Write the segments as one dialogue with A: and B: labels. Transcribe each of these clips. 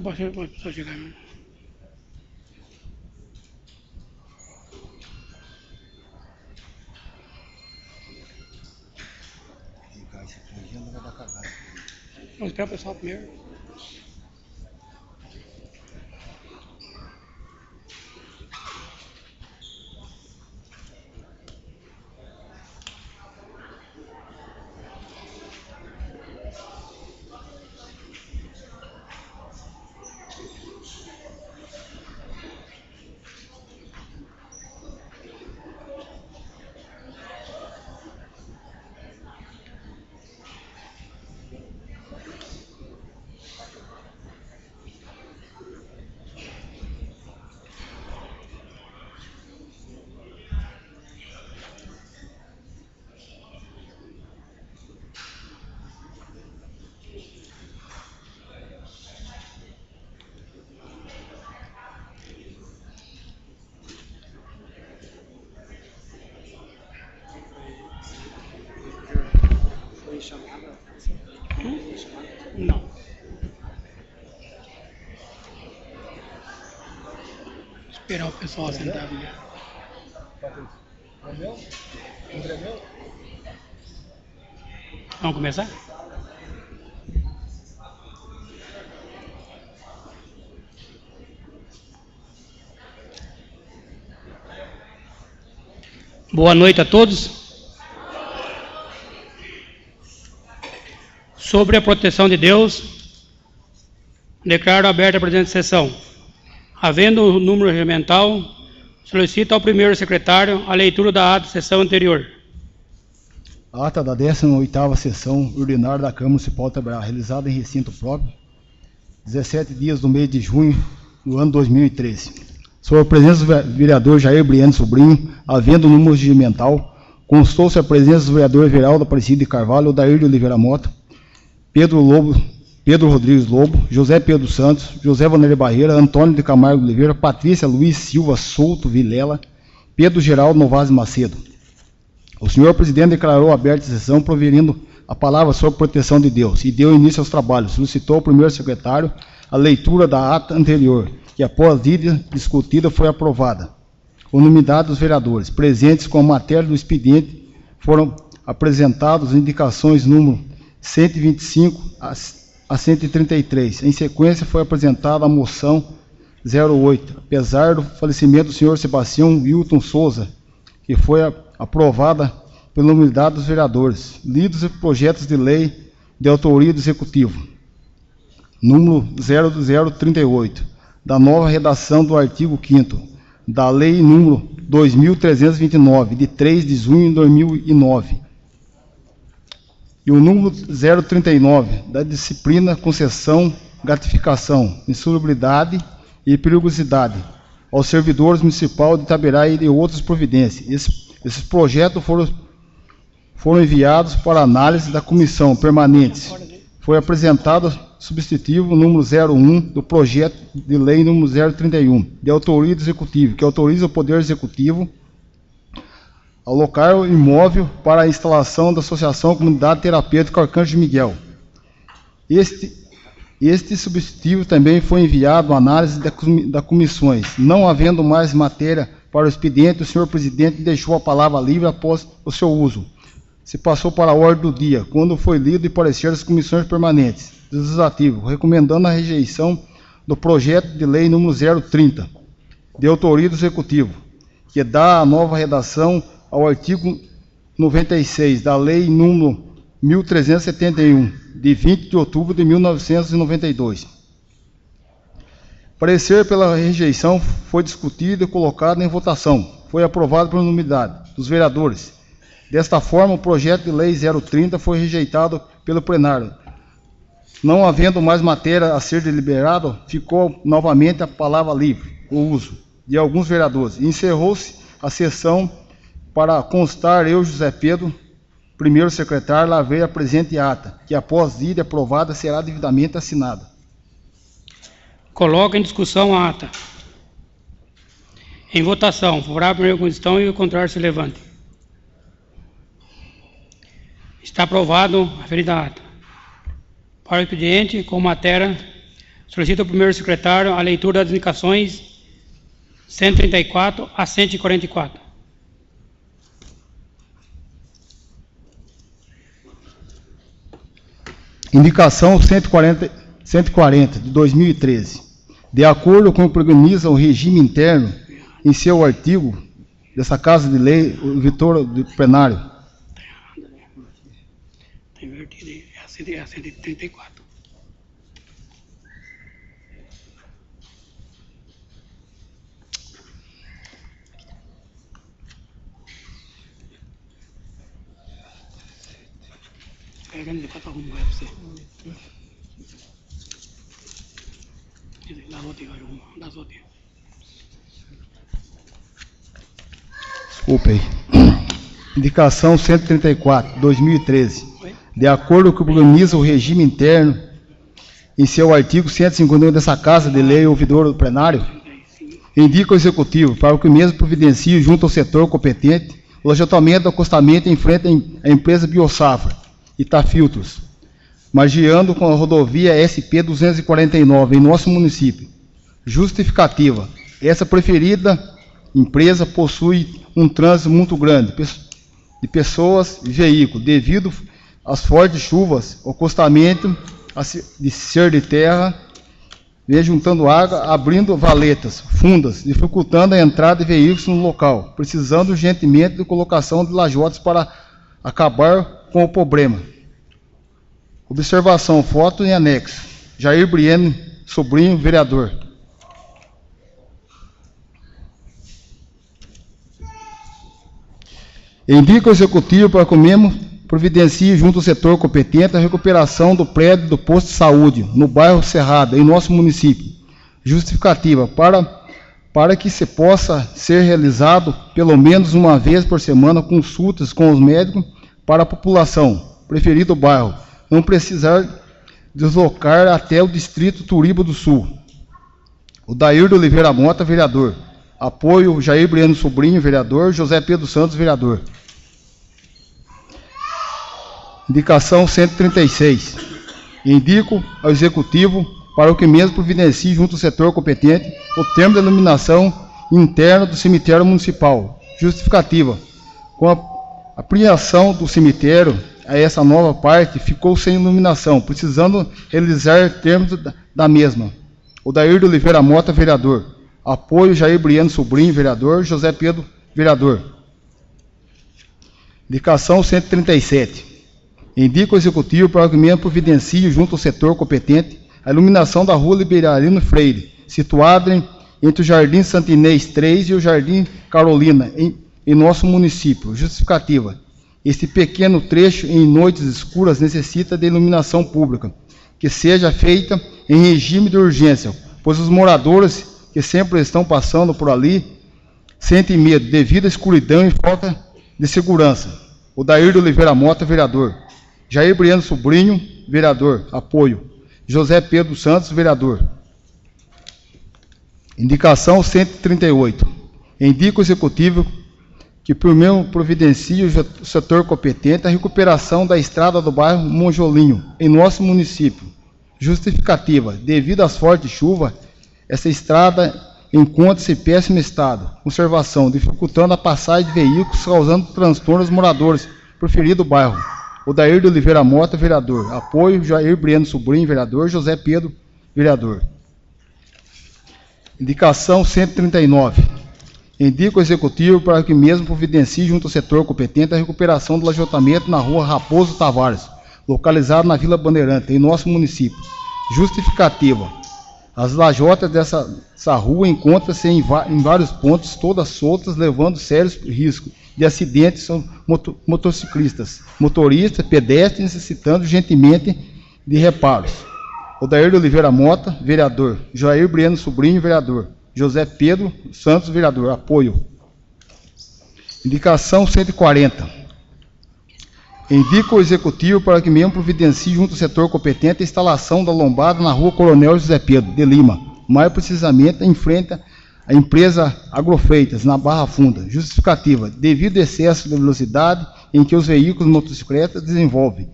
A: para a pessoa chegar. Vamos esperar o pessoal primeiro. Não. Esperar o pessoal sentar. Vamos começar? Boa noite a todos. Sobre a proteção de Deus, declaro aberta a presente sessão. Havendo o número regimental, solicito ao primeiro secretário a leitura da ata da sessão anterior.
B: A ata da 18ª sessão ordinária da Câmara Municipal de Itaberaba, realizada em recinto próprio, 17 dias do mês de junho do ano 2013. Sobre a presença do vereador Jair Briane Sobrinho, havendo o número regimental, constou-se a presença do vereador Everaldo Aparecido de Carvalho, Odair de Oliveira Mota, Pedro Rodrigues Lobo, José Pedro Santos, José Vanério Barreira, Antônio de Camargo Oliveira, Patrícia Luiz Silva Souto Vilela, Pedro Geraldo Novaes Macedo. O senhor presidente declarou aberta a sessão, proferindo a palavra sobre proteção de Deus, e deu início aos trabalhos. Solicitou ao primeiro secretário a leitura da ata anterior, que após dita discutida foi aprovada. Unanimidade dos vereadores presentes com a matéria do expediente foram apresentadas indicações número 125 a 133. Em sequência, foi apresentada a moção 08, apesar do falecimento do senhor Sebastião Wilton Souza, que foi aprovada pela unanimidade dos vereadores. Lidos os projetos de lei de autoria do Executivo, número 0038, da nova redação do artigo 5º, da Lei número 2.329, de 3 de junho de 2009, e o número 039, da disciplina, concessão, gratificação, insalubridade e perigosidade aos servidores municipais de Itaberaba e de outras providências. Esses projetos foram enviados para análise da comissão permanente. Foi apresentado substitutivo número 01 do projeto de lei número 031, de autoria do Executivo, que autoriza o Poder Executivo alocar o imóvel para a instalação da Associação Comunidade Terapêutica Arcanjo Miguel. Este substitutivo também foi enviado à análise das comissões. Não havendo mais matéria para o expediente, o senhor presidente deixou a palavra livre após o seu uso. Se passou para a ordem do dia, quando foi lido e parecer das comissões permanentes do Legislativo, recomendando a rejeição do projeto de lei número 030, de autoria do Executivo, que dá a nova redação ao artigo 96 da Lei número 1371, de 20 de outubro de 1992. Parecer pela rejeição foi discutido e colocado em votação. Foi aprovado por unanimidade dos vereadores. Desta forma, o projeto de lei 030 foi rejeitado pelo plenário. Não havendo mais matéria a ser deliberada, ficou novamente a palavra livre, o uso de alguns vereadores. Encerrou-se a sessão. Para constar, eu, José Pedro, primeiro secretário, lavei a presente ata, que após lida aprovada será devidamente assinada.
A: Coloca em discussão a ata. Em votação, favorável à primeira questão e o contrário se levante. Está aprovado a referida ata. Para o expediente, com matéria Solicito ao primeiro secretário a leitura das indicações 134 a 144.
B: Indicação 140 de 2013. De acordo com o que organiza o regime interno, em seu artigo dessa Casa de Lei, o Vitor do plenário.
A: Está invertido, é a 134. Pega de para arrumar para você. Das outras.
B: Desculpe aí. Indicação 134, 2013. De acordo com o que organiza o regime interno, em seu artigo 151 dessa Casa de Lei, ouvidor do plenário, indica o Executivo para o que mesmo providencie junto ao setor competente o achatamento do acostamento em frente à empresa Biosafra, Itafiltros, margeando com a rodovia SP-249 em nosso município. Justificativa. Essa preferida empresa possui um trânsito muito grande de pessoas e veículos, devido às fortes chuvas, o acostamento de ser de terra, vem juntando água, abrindo valetas fundas, dificultando a entrada de veículos no local, precisando urgentemente de colocação de lajotas para acabar com o problema. Observação, foto em anexo. Jair Brienne Sobrinho, vereador. Indica o Executivo para que o mesmo providencie junto ao setor competente a recuperação do prédio do posto de saúde no bairro Cerrado, em nosso município. Justificativa, para que se possa ser realizado pelo menos uma vez por semana consultas com os médicos para a população, preferido o bairro, não precisar deslocar até o distrito Turiba do Sul. O Dair de Oliveira Mota, vereador. Apoio Jair Brienne Sobrinho, vereador. José Pedro Santos, vereador. Indicação 136. Indico ao Executivo para o que mesmo providencie junto ao setor competente o termo de iluminação interna do cemitério municipal. Justificativa. Com a ampliação do cemitério a essa nova parte, ficou sem iluminação, precisando realizar termos da mesma. O Dair de Oliveira Mota, vereador. Apoio Jair Brienne Sobrinho, vereador. José Pedro, vereador. Indicação 137. Indica o Executivo para que mesmo providencie junto ao setor competente a iluminação da rua Liberalino Freire, situada entre o Jardim Santinês 3 e o Jardim Carolina, em nosso município. Justificativa. Este pequeno trecho em noites escuras necessita de iluminação pública, que seja feita em regime de urgência, pois os moradores que sempre estão passando por ali sentem medo devido à escuridão e falta de segurança. O Dair de Oliveira Mota, vereador. Jair Brienne Sobrinho, vereador. Apoio. José Pedro Santos, vereador. Indicação 138. Indica o Executivo que por meio providencie o setor competente a recuperação da estrada do bairro Monjolinho, em nosso município. Justificativa. Devido às fortes chuvas, essa estrada encontra-se em péssimo estado. Conservação, dificultando a passagem de veículos, causando transtorno aos moradores, preferido o bairro. O Dair de Oliveira Mota, vereador. Apoio Jair Brienne Sobrinho, vereador. José Pedro, vereador. Indicação 139. Indica o Executivo para que mesmo providencie junto ao setor competente a recuperação do lajotamento na rua Raposo Tavares, localizado na Vila Bandeirante, em nosso município. Justificativa. As lajotas dessa rua encontram-se em vários pontos, todas soltas, levando sérios riscos de acidentes são motociclistas, motoristas, pedestres, necessitando urgentemente de reparos. O Dair de Oliveira Mota, vereador. Jair Brienne Sobrinho, vereador. José Pedro Santos, vereador. Apoio. Indicação 140. Indica o Executivo para que mesmo providencie junto ao setor competente a instalação da lombada na rua Coronel José Pedro de Lima, mais precisamente em frente à empresa Agrofreitas, na Barra Funda. Justificativa. Devido ao excesso de velocidade em que os veículos motocicletas desenvolvem,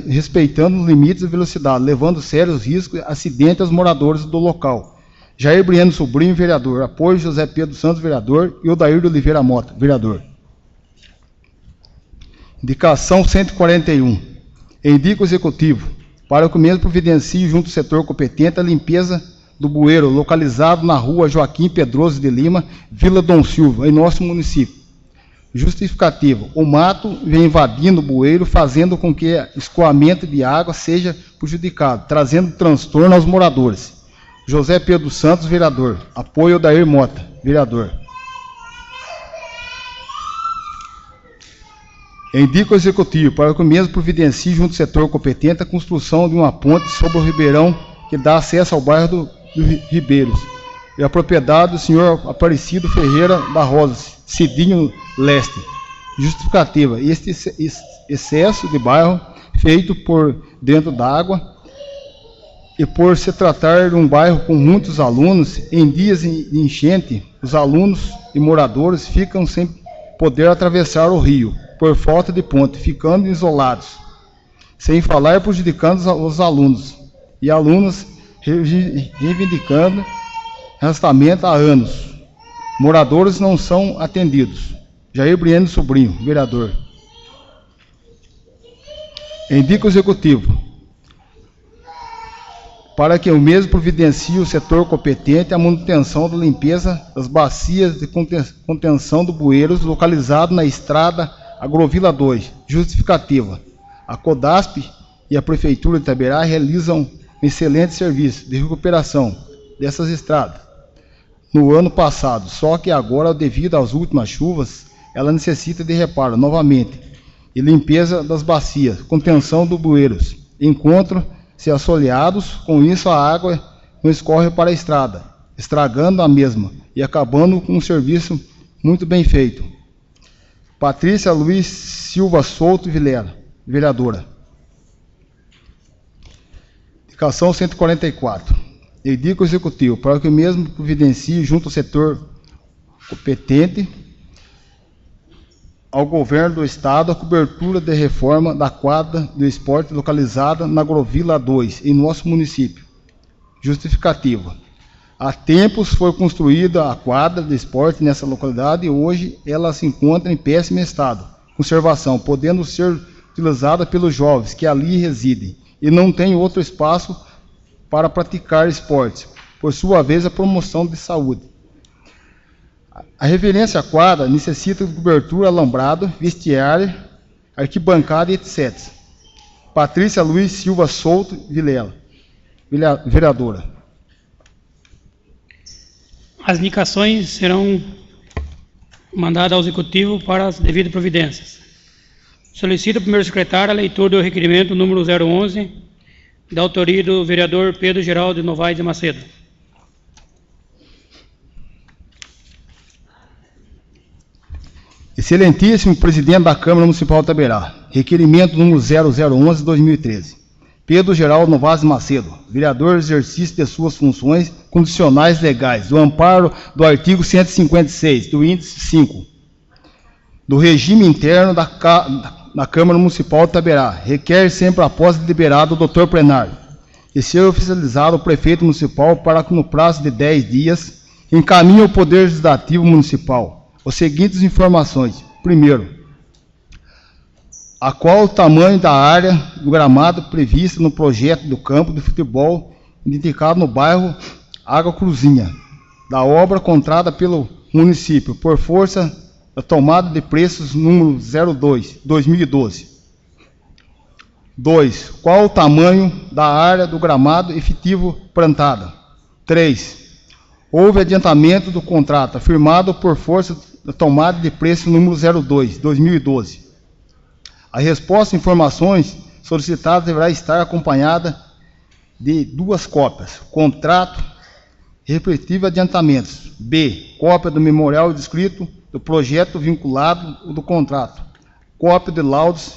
B: respeitando os limites de velocidade, levando sérios riscos e acidentes aos moradores do local. Jair Briano Sobrinho, vereador. Apoio José Pedro Santos, vereador. E Odair de Oliveira Mota, vereador. Indicação 141. Indica o Executivo para que o mesmo providencie junto ao setor competente a limpeza do bueiro localizado na rua Joaquim Pedroso de Lima, Vila Dom Silva, em nosso município. Justificativa: o mato vem invadindo o bueiro, fazendo com que o escoamento de água seja prejudicado, trazendo transtorno aos moradores. José Pedro Santos, vereador. Apoio Odair Mota, vereador. Indica o Executivo para que o mesmo providencie junto ao setor competente a construção de uma ponte sobre o ribeirão que dá acesso ao bairro do Ribeiros e a propriedade do senhor Aparecido Ferreira da Rosa, Cidinho Leste. Justificativa: este excesso de bairro feito por dentro d'água e por se tratar de um bairro com muitos alunos, em dias de enchente, os alunos e moradores ficam sem poder atravessar o rio por falta de ponte, ficando isolados, sem falar prejudicando os alunos e alunas reivindicando arrastamento há anos. Moradores não são atendidos. Jair Briano Sobrinho, vereador. Indica o Executivo para que o mesmo providencie o setor competente a manutenção da limpeza das bacias de contenção do bueiros localizado na estrada Agrovila 2. Justificativa: a CODASP e a Prefeitura de Itaberá realizam um excelente serviço de recuperação dessas estradas no ano passado, só que agora, devido às últimas chuvas, ela necessita de reparo novamente e limpeza das bacias, contenção dos bueiros. Encontram-se assoleados, com isso a água não escorre para a estrada, estragando a mesma e acabando com um serviço muito bem feito. Patrícia Luiz Silva Souto Vilela, vereadora. Indicação 144. Indica o Executivo para que o mesmo providencie junto ao setor competente ao governo do Estado a cobertura de reforma da quadra do esporte localizada na Agrovila 2, em nosso município. Justificativa: há tempos foi construída a quadra de esporte nessa localidade e hoje ela se encontra em péssimo estado de conservação, podendo ser utilizada pelos jovens que ali residem e não tem outro espaço para praticar esportes, por sua vez a promoção de saúde. A referência à quadra necessita de cobertura alambrado, vestiário, arquibancada e etc. Patrícia Luiz Silva Souto Vilela, vereadora.
A: As indicações serão mandadas ao Executivo para as devidas providências. Solicito ao primeiro secretário a leitura do requerimento número 011, da autoria do vereador Pedro Geraldo Novaes de Macedo.
B: Excelentíssimo presidente da Câmara Municipal de Itaberá, requerimento número 0011/2013. Pedro Geraldo Novaes de Macedo, vereador, exercício de suas funções condicionais legais, do amparo do artigo 156, do índice 5, do regime interno da Câmara Municipal de Itaberá, requer sempre após deliberado o Dr. Plenário e ser oficializado o prefeito municipal para que no prazo de 10 dias encaminhe ao Poder Legislativo Municipal as seguintes informações. Primeiro, a qual o tamanho da área do gramado prevista no projeto do campo de futebol indicado no bairro Água Cruzinha, da obra contratada pelo município por força da tomada de preços número 02, 2012. 2. Qual o tamanho da área do gramado efetivo plantada? 3. Houve adiantamento do contrato firmado por força da tomada de preço número 02, 2012. A resposta às informações solicitadas deverá estar acompanhada de 2 cópias: contrato e respectivos adiantamentos. B. Cópia do memorial descrito do projeto vinculado do contrato. Cópia de laudos,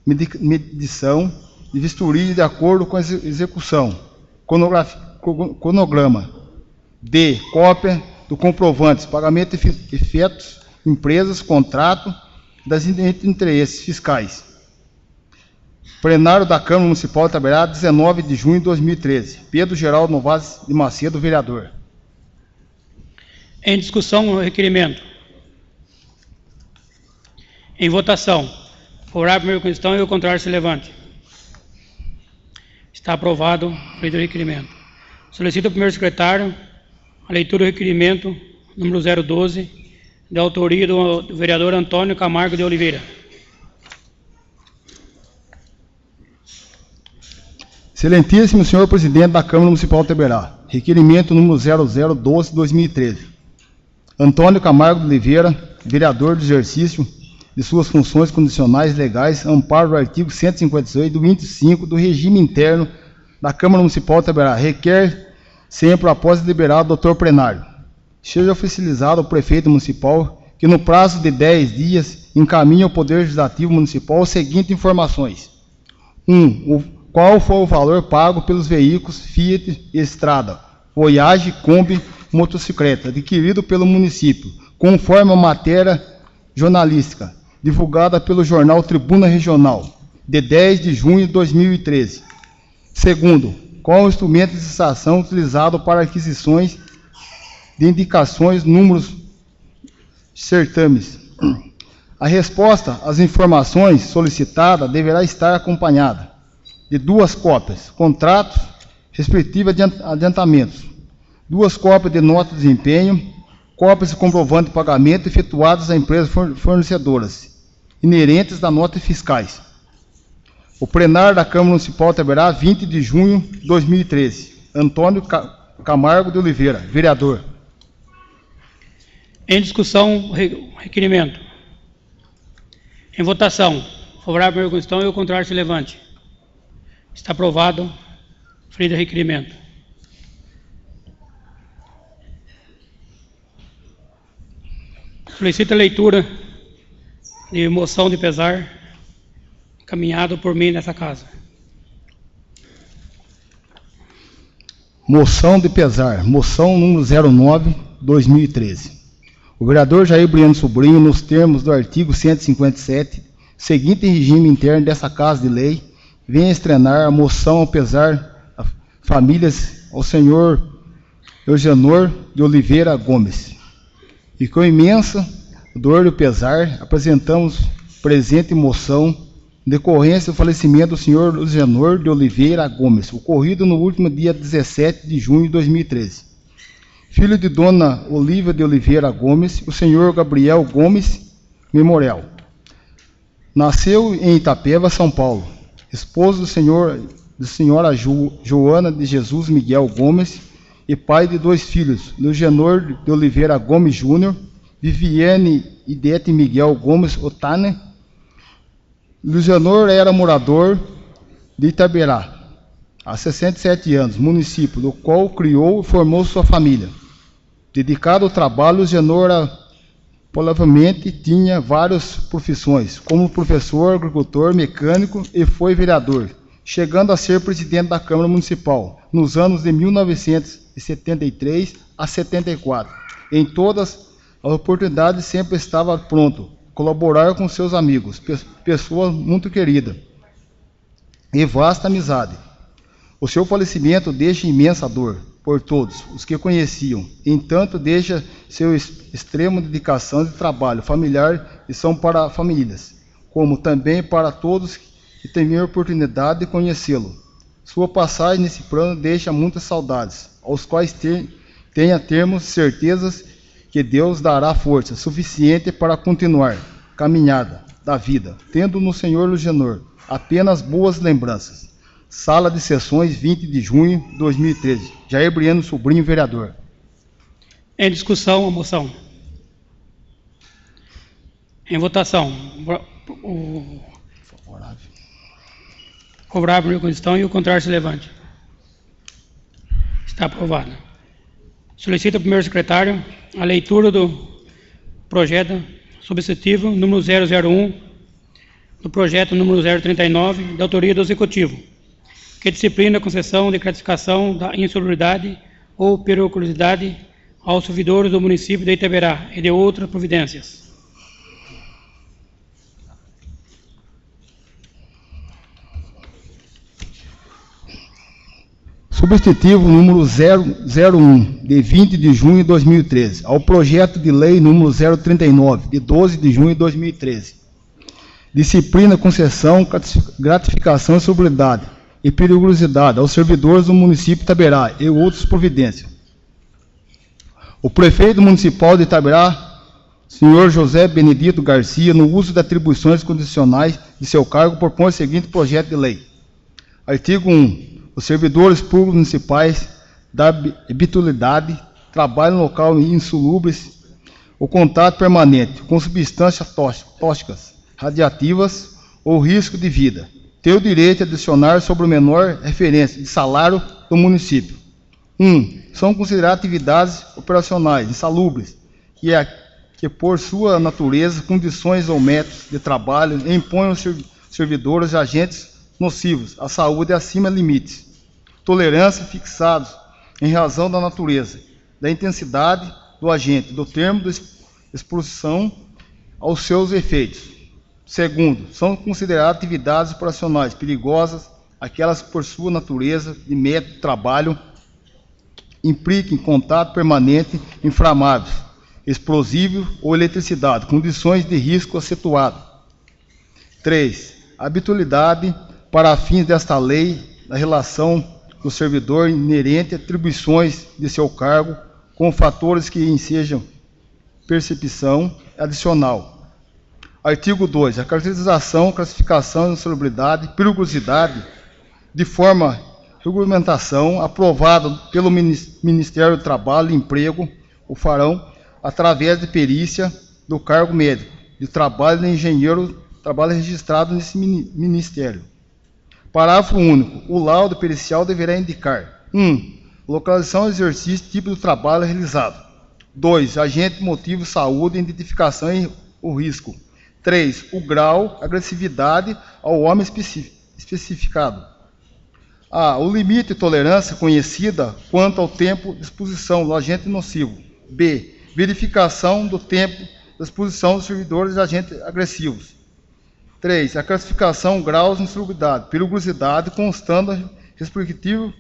B: medição de vistoria de acordo com a execução. Cronograma. D. Cópia do comprovante, pagamento efetos, empresas, contrato, das interesses fiscais. Plenário da Câmara Municipal de Itaberá, 19 de junho de 2013. Pedro Geraldo Novaes de Macedo, vereador.
A: Em discussão, o requerimento. Em votação. Favorável à primeira questão e o contrário se levante. Está aprovado. Feito o requerimento. Solicito ao primeiro secretário a leitura do requerimento número 012, de autoria do vereador Antônio Camargo de Oliveira.
B: Excelentíssimo senhor presidente da Câmara Municipal de Itaberá, requerimento número 0012/2013. Antônio Camargo de Oliveira, vereador do exercício de suas funções condicionais legais, amparo do artigo 158 do 25 do regime interno da Câmara Municipal de Itaberá, requer sempre, após deliberado doutor plenário, seja oficializado ao prefeito municipal que no prazo de 10 dias encaminhe ao Poder Legislativo Municipal as seguintes informações. 1. Qual foi o valor pago pelos veículos Fiat Estrada, Voyage, Kombi, motocicleta, adquirido pelo município, conforme a matéria jornalística, divulgada pelo jornal Tribuna Regional, de 10 de junho de 2013. Segundo, qual o instrumento de licitação utilizado para aquisições de indicações, números, certames. A resposta às informações solicitadas deverá estar acompanhada de 2 cópias, contratos, respectivos adiantamentos, 2 cópias de nota de desempenho, cópias de comprovante de pagamento efetuadas a empresas fornecedoras, inerentes da nota fiscais. O plenário da Câmara Municipal de Itaberá, 20 de junho de 2013. Antônio Camargo de Oliveira, vereador.
A: Em discussão, o requerimento. Em votação. Favorável à primeira questão e o contrário se levante. Está aprovado. Referido requerimento. Solicito a leitura de moção de pesar encaminhado por mim nessa casa.
B: Moção de pesar. Moção número 09/2013. O vereador Jair Briano Sobrinho, nos termos do artigo 157, seguinte regime interno dessa Casa de Lei, vem estrenar a moção ao pesar a famílias ao senhor Eugenor de Oliveira Gomes. E com imensa dor e pesar, apresentamos presente moção em decorrência do falecimento do senhor Eugenor de Oliveira Gomes, ocorrido no último dia 17 de junho de 2013. Filho de dona Olívia de Oliveira Gomes, o senhor Gabriel Gomes Memorial. Nasceu em Itapeva, São Paulo. Esposo da senhora Joana de Jesus Miguel Gomes e pai de 2 filhos, Eugenor de Oliveira Gomes Júnior, Viviane Idete Miguel Gomes Otane. Eugenor era morador de Itaberá há 67 anos, município do qual criou e formou sua família. Dedicado ao trabalho, Eugenor provavelmente tinha várias profissões, como professor, agricultor, mecânico e foi vereador, chegando a ser presidente da Câmara Municipal nos anos de 1973 a 74. Em todas as oportunidades sempre estava pronto a colaborar com seus amigos, pessoa muito querida e vasta amizade. O seu falecimento deixa imensa dor por todos os que conheciam, entanto deixa seu extremo dedicação de trabalho familiar e são para famílias, como também para todos que tiveram a oportunidade de conhecê-lo. Sua passagem nesse plano deixa muitas saudades, aos quais termos certezas que Deus dará força suficiente para continuar a caminhada da vida, tendo no Senhor Eugenor apenas boas lembranças. Sala de Sessões, 20 de junho de 2013. Jair Briano Sobrinho, vereador.
A: Em discussão, a moção. Em votação. Favorável à questão e o contrário se levante. Está aprovado. Solicito ao primeiro secretário a leitura do projeto substitutivo número 001, do projeto número 039, da autoria do Executivo, que disciplina a concessão de gratificação da insalubridade ou periculosidade aos servidores do município de Itaberá e de outras providências.
B: Substitutivo número 001, de 20 de junho de 2013, ao projeto de lei número 039, de 12 de junho de 2013. Disciplina, concessão, gratificação e sobriedade e periculosidade aos servidores do município de Itaberá e outras providências. O prefeito municipal de Itaberá, senhor José Benedito Garcia, no uso de atribuições condicionais de seu cargo, propõe o seguinte projeto de lei. Artigo 1. Os servidores públicos municipais da habitualidade trabalham no local insalubres o contato permanente com substâncias tóxicas, radiativas ou risco de vida. Tem o direito de adicionar sobre o menor referência de salário do município. 1. São consideradas atividades operacionais insalubres, que por sua natureza, condições ou métodos de trabalho impõem aos servidores e agentes nocivos à saúde acima de limites. Tolerância fixados em razão da natureza, da intensidade do agente, do termo de exposição aos seus efeitos. Segundo, são consideradas atividades operacionais perigosas aquelas que por sua natureza de método de trabalho impliquem contato permanente inflamável, explosivo ou eletricidade, condições de risco acentuado. 3. Habitualidade para fins desta lei da relação do servidor inerente a atribuições de seu cargo com fatores que ensejam percepção adicional. Artigo 2. A caracterização, classificação, insalubridade, periculosidade, de forma regulamentação aprovada pelo Ministério do Trabalho e Emprego, o farão através de perícia do cargo médico de trabalho de engenheiro trabalho registrado nesse ministério. Parágrafo único. O laudo pericial deverá indicar: 1. Localização, exercício, tipo do trabalho realizado. 2. Agente, motivo, saúde, identificação e o risco. 3. O grau, agressividade ao homem especificado. A. O limite de tolerância conhecida quanto ao tempo de exposição do agente nocivo. B. Verificação do tempo de exposição dos servidores e agentes agressivos. 3. A classificação, graus de insalubridade, periculosidade, constando respectivos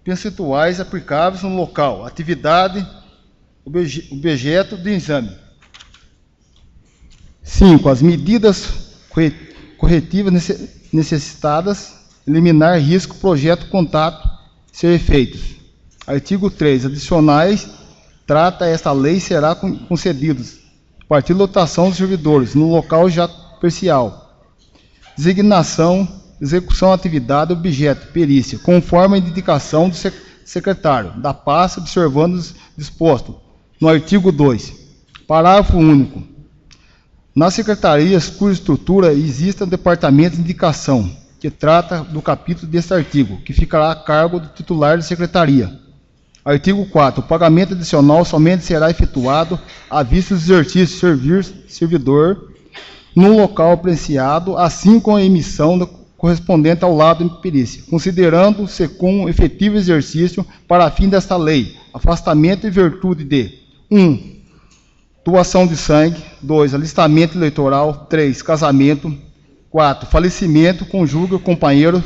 B: percentuais aplicáveis no local, atividade, objeto de exame. 5. As medidas corretivas necessitadas, eliminar risco, projeto, contato, ser feitos. Artigo 3. Adicionais, trata esta lei será concedidos a partir da lotação dos servidores no local já parcial. Designação, execução, atividade, objeto, perícia, conforme a indicação do secretário da pasta, observando os dispostos no artigo 2. Parágrafo único. Nas secretarias cuja estrutura exista um departamento de indicação, que trata do capítulo deste artigo, que ficará a cargo do titular da secretaria. Artigo 4. O pagamento adicional somente será efetuado à vista do exercício servidor no local apreciado, assim como a emissão correspondente ao laudo de perícia, considerando-se com efetivo exercício para fim desta lei, afastamento em virtude de 1. Doação de sangue. 2. Alistamento eleitoral. 3. Casamento. 4. Falecimento, cônjuge, companheiro,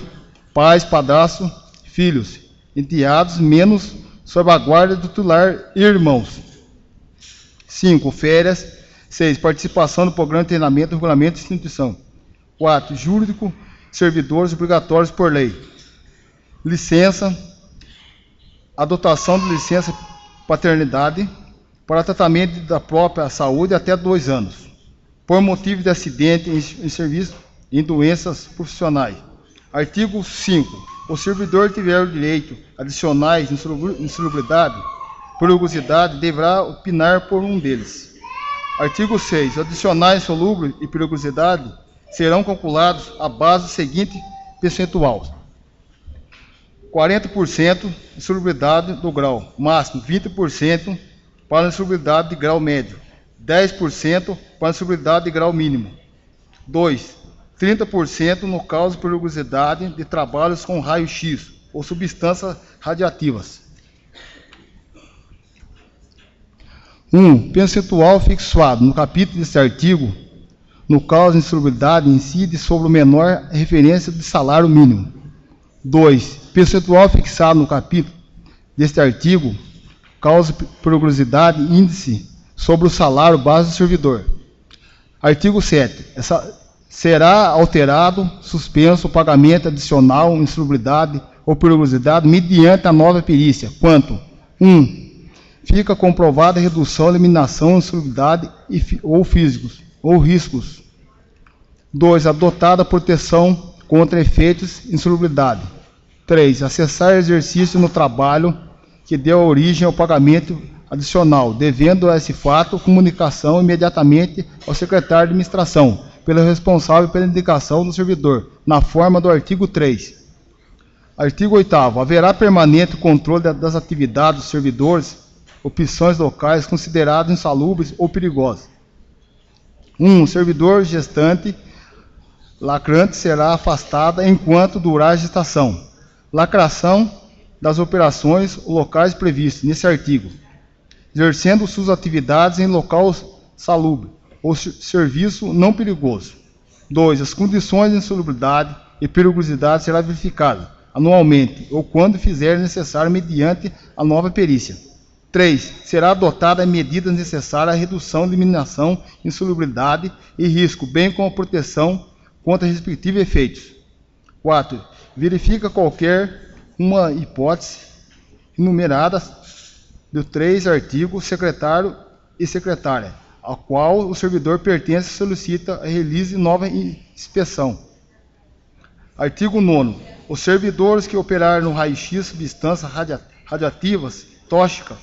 B: pais, padrasto, filhos, enteados, menos sob a guarda do titular e irmãos. 5. Férias. 6. Participação no programa de treinamento, regulamento e instituição. 4. Jurídico, servidores obrigatórios por lei. Licença, adotação de licença paternidade para tratamento da própria saúde até 2 anos, por motivo de acidente em serviço em doenças profissionais. Artigo 5. O servidor tiver o direito adicionais de insalubridade, periculosidade, deverá opinar por um deles. Artigo 6. Adicionais insalubres e periculosidade serão calculados à base do seguinte percentual: 40% de insalubridade do grau máximo, 20% para a insalubridade de grau médio, 10% para a insalubridade de grau mínimo. 2. 30% no caso de periculosidade de trabalhos com raio-x ou substâncias radiativas. 1. Percentual fixado no capítulo deste artigo, no caso de insalubridade, incide sobre o menor referência de salário mínimo. 2. percentual fixado no capítulo deste artigo causa periculosidade índice sobre o salário base do servidor. Artigo 7. Será alterado, suspenso o pagamento adicional, insalubridade ou periculosidade mediante a nova perícia, quanto 1. Fica comprovada a redução, eliminação, insalubridade ou físicos ou riscos. 2. Adotada a proteção contra efeitos de insalubridade. 3. Acessar exercício no trabalho que deu origem ao pagamento adicional, devendo a esse fato comunicação imediatamente ao secretário de administração, pelo responsável pela indicação do servidor, na forma do artigo 3. Artigo 8º. Haverá permanente controle das atividades dos servidores, opções locais consideradas insalubres ou perigosas. 1. O servidor gestante lacrante será afastada enquanto durar a gestação. Lacração das operações locais previstas nesse artigo, exercendo suas atividades em local salubre ou serviço não perigoso. 2. As condições de insalubridade e perigosidade serão verificadas anualmente ou quando fizer necessário mediante a nova perícia. 3. Será adotada medidas necessárias à redução, eliminação, insalubridade e risco, bem como a proteção contra respectivos efeitos. 4. Verifica qualquer uma hipótese enumerada dos 3 artigos, secretário e secretária, ao qual o servidor pertence e solicita a realize nova inspeção. Artigo 9º. Os servidores que operarem no raio-x substâncias radioativas, tóxicas,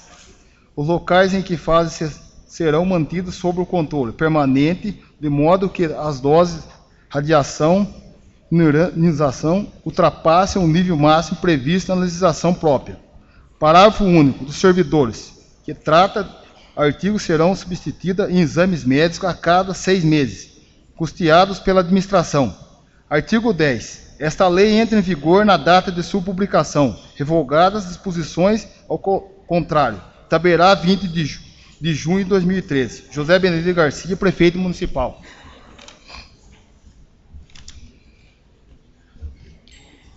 B: os locais em que fazem serão mantidos sob o controle permanente, de modo que as doses de radiação e ionização ultrapassem o nível máximo previsto na legislação própria. Parágrafo único. Dos servidores que trata artigos serão substituídos em exames médicos a cada 6 meses, custeados pela administração. Artigo 10. Esta lei entra em vigor na data de sua publicação, revogadas as disposições ao contrário. Taberá 20 de junho de 2013. José Benedito Garcia, prefeito municipal.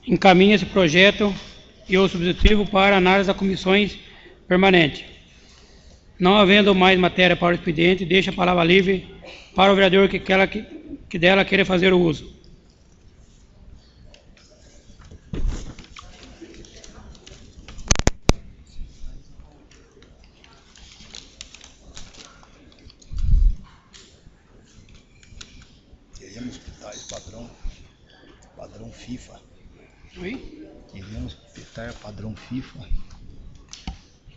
A: Encaminha esse projeto e o substitutivo para análise das comissões permanentes. Não havendo mais matéria para o expediente, deixa a palavra livre para o vereador que dela queira fazer o uso.
B: Queremos pitar padrão FIFA.
A: Oi?
B: Queremos pitar padrão FIFA.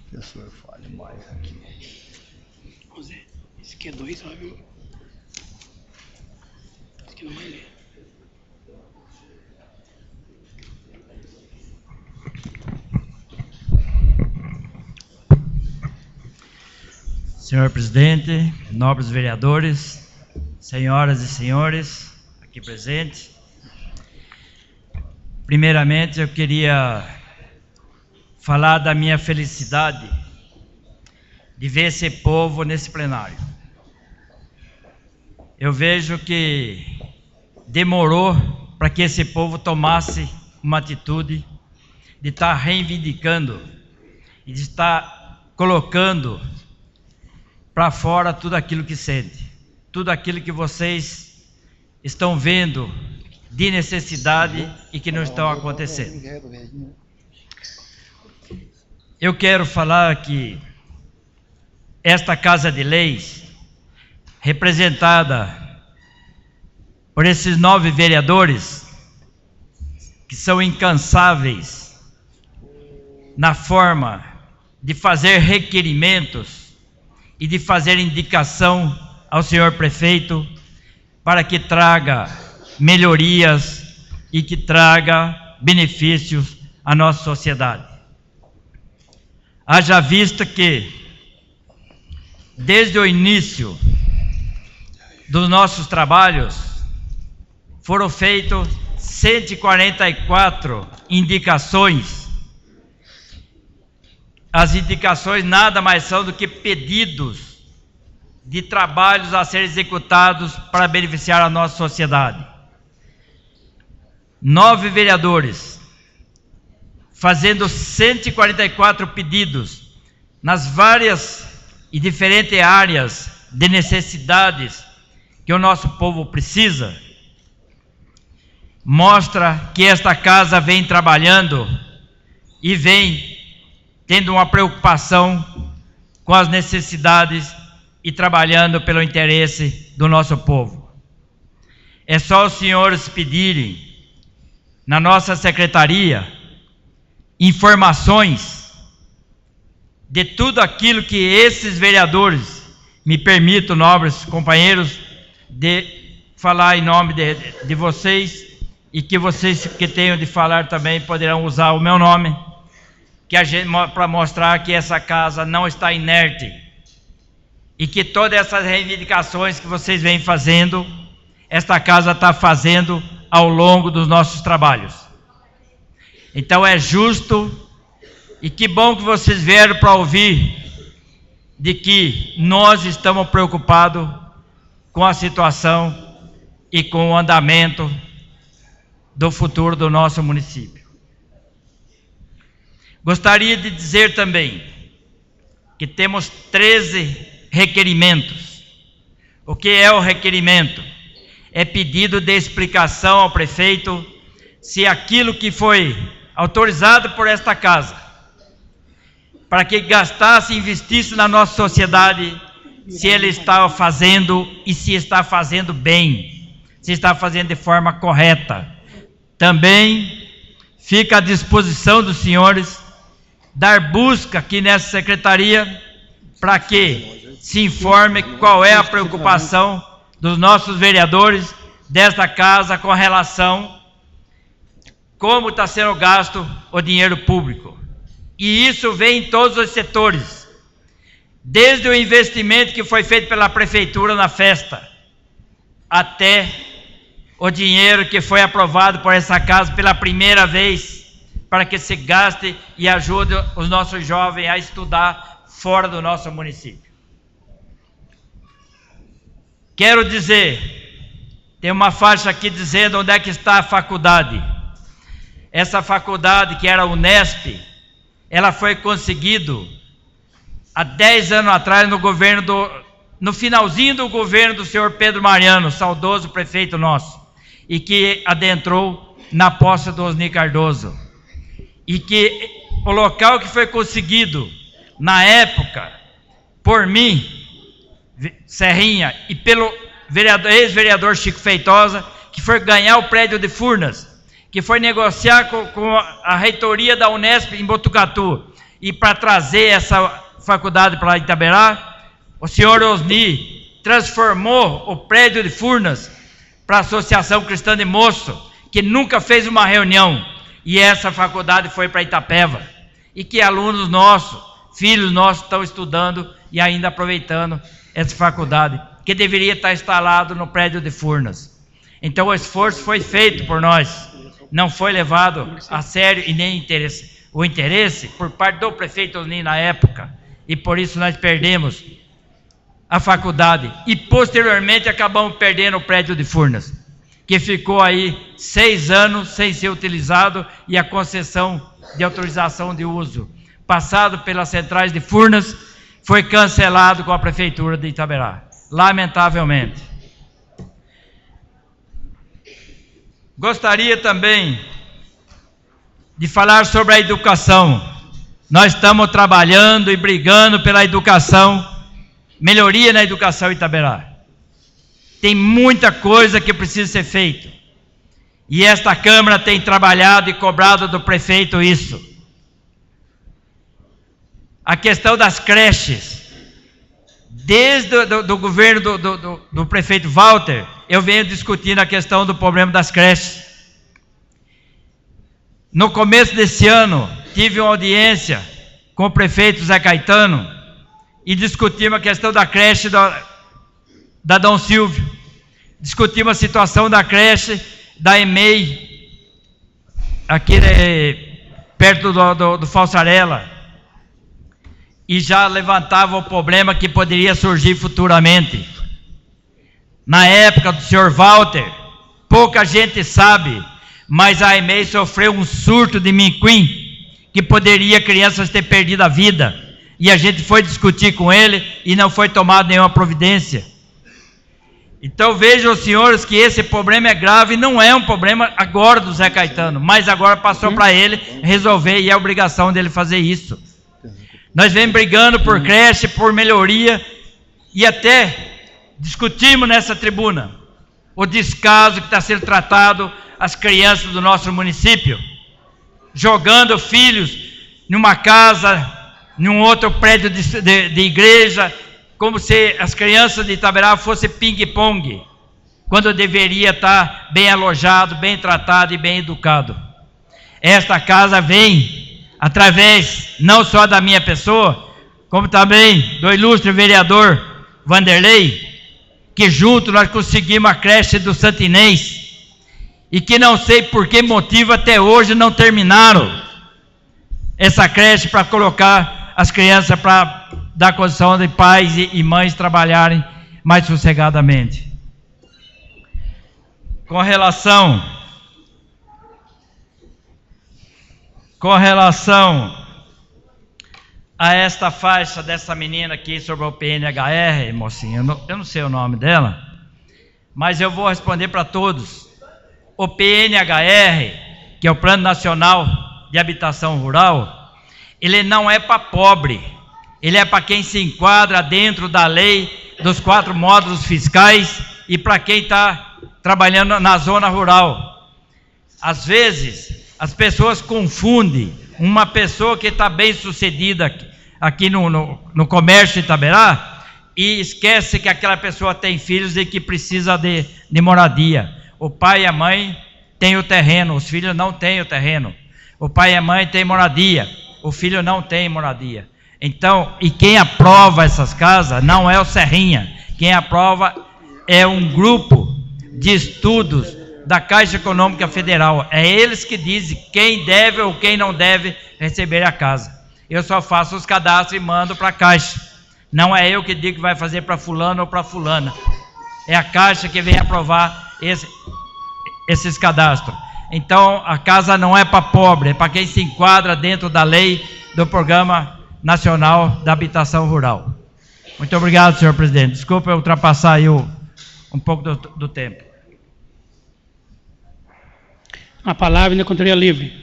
B: Professor, fale mais aqui.
A: José, esse aqui é 2, sabe? Esse aqui não vai ler.
C: Senhor presidente, nobres vereadores, senhoras e senhores aqui presentes, primeiramente eu queria falar da minha felicidade de ver esse povo nesse plenário. Eu vejo que demorou para que esse povo tomasse uma atitude de estar reivindicando e de estar colocando para fora tudo aquilo que sente, tudo aquilo que vocês estão vendo de necessidade e que não estão acontecendo. Eu quero falar que esta Casa de Leis, representada por esses 9 vereadores, que são incansáveis na forma de fazer requerimentos e de fazer indicação ao senhor prefeito para que traga melhorias e que traga benefícios à nossa sociedade. Haja vista que, desde o início dos nossos trabalhos, foram feitas 144 indicações. As indicações nada mais são do que pedidos de trabalhos a serem executados para beneficiar a nossa sociedade. 9 vereadores fazendo 144 pedidos nas várias e diferentes áreas de necessidades que o nosso povo precisa, mostra que esta casa vem trabalhando e vem tendo uma preocupação com as necessidades e trabalhando pelo interesse do nosso povo. É só os senhores pedirem na nossa secretaria informações de tudo aquilo que esses vereadores, me permitam, nobres companheiros, de falar em nome de vocês, e que vocês que tenham de falar também poderão usar o meu nome, para mostrar que essa casa não está inerte e que todas essas reivindicações que vocês vêm fazendo, esta casa está fazendo ao longo dos nossos trabalhos. Então é justo, e que bom que vocês vieram para ouvir de que nós estamos preocupados com a situação e com o andamento do futuro do nosso município. Gostaria de dizer também que temos 13 requerimentos. O que é o requerimento? É pedido de explicação ao prefeito se aquilo que foi autorizado por esta casa, para que gastasse e investisse na nossa sociedade, se ele está fazendo e se está fazendo bem, se está fazendo de forma correta. Também fica à disposição dos senhores dar busca aqui nessa secretaria para que se informe qual é a preocupação dos nossos vereadores desta casa com relação como está sendo gasto o dinheiro público. E isso vem em todos os setores, desde o investimento que foi feito pela prefeitura na festa, até o dinheiro que foi aprovado por essa casa pela primeira vez, para que se gaste e ajude os nossos jovens a estudar fora do nosso município. Quero dizer, tem uma faixa aqui dizendo onde é que está a faculdade. Essa faculdade, que era a Unesp, ela foi conseguido há 10 anos atrás no finalzinho do governo do senhor Pedro Mariano, saudoso prefeito nosso, e que adentrou na posse do Osni Cardoso. E que o local que foi conseguido na época, por mim, Serrinha, e pelo ex-vereador Chico Feitosa, que foi ganhar o prédio de Furnas, que foi negociar com a reitoria da Unesp em Botucatu, e para trazer essa faculdade para Itaberá, o senhor Osni transformou o prédio de Furnas para a Associação Cristã de Moço, que nunca fez uma reunião, e essa faculdade foi para Itapeva, e que alunos nossos, filhos nossos estão estudando e ainda aproveitando essa faculdade, que deveria estar instalado no prédio de Furnas. Então o esforço foi feito por nós, não foi levado a sério e nem o interesse por parte do prefeito Osni na época, e por isso nós perdemos a faculdade, e posteriormente acabamos perdendo o prédio de Furnas, que ficou aí 6 anos sem ser utilizado, e a concessão de autorização de uso, passado pelas centrais de Furnas, foi cancelado com a prefeitura de Itaberá, lamentavelmente. Gostaria também de falar sobre a educação. Nós estamos trabalhando e brigando pela educação, melhoria na educação em Itaberá. Tem muita coisa que precisa ser feita, e esta Câmara tem trabalhado e cobrado do prefeito isso. A questão das creches, desde o governo do prefeito Walter, eu venho discutindo a questão do problema das creches. No começo desse ano, tive uma audiência com o prefeito Zé Caetano e discutimos a questão da creche da Dom Silvio. Discutimos a situação da creche da EMEI, aqui perto do Falsarella, e já levantava o problema que poderia surgir futuramente. Na época do senhor Walter, pouca gente sabe, mas a EMEI sofreu um surto de minquim, que poderia crianças ter perdido a vida. E a gente foi discutir com ele e não foi tomada nenhuma providência. Então vejam, senhores, que esse problema é grave e não é um problema agora do Zé Caetano, mas agora passou para ele resolver e é obrigação dele fazer isso. Nós vem brigando por creche, por melhoria e até discutimos nessa tribuna o descaso que está sendo tratado às crianças do nosso município, jogando filhos numa casa, num outro prédio de igreja, como se as crianças de Itaberaba fossem ping-pong, quando deveria estar bem alojado, bem tratado e bem educado. Esta casa vem através não só da minha pessoa, como também do ilustre vereador Vanderlei, que junto nós conseguimos a creche do Santo Inês, e que não sei por que motivo até hoje não terminaram essa creche para colocar as crianças, para dar condição de pais e mães trabalharem mais sossegadamente. Com relação a esta faixa dessa menina aqui sobre o PNHR, mocinha, eu não sei o nome dela, mas eu vou responder para todos. O PNHR, que é o Plano Nacional de Habitação Rural, ele não é para pobre, ele é para quem se enquadra dentro da lei dos 4 módulos fiscais e para quem está trabalhando na zona rural. Às vezes, as pessoas confundem uma pessoa que está bem sucedida aqui no comércio de Itaberá e esquece que aquela pessoa tem filhos e que precisa de moradia. O pai e a mãe têm o terreno, os filhos não têm o terreno. O pai e a mãe têm moradia, o filho não tem moradia. Então, e quem aprova essas casas não é o Serrinha, quem aprova é um grupo de estudos da Caixa Econômica Federal. É eles que dizem quem deve ou quem não deve receber a casa. Eu só faço os cadastros e mando para a Caixa. Não é eu que digo que vai fazer para fulano ou para fulana. É a Caixa que vem aprovar esses cadastros. Então, a casa não é para pobre, é para quem se enquadra dentro da lei do Programa Nacional da Habitação Rural. Muito obrigado, senhor presidente. Desculpa eu ultrapassar aí um pouco do tempo.
A: A palavra na Controladoria Livre.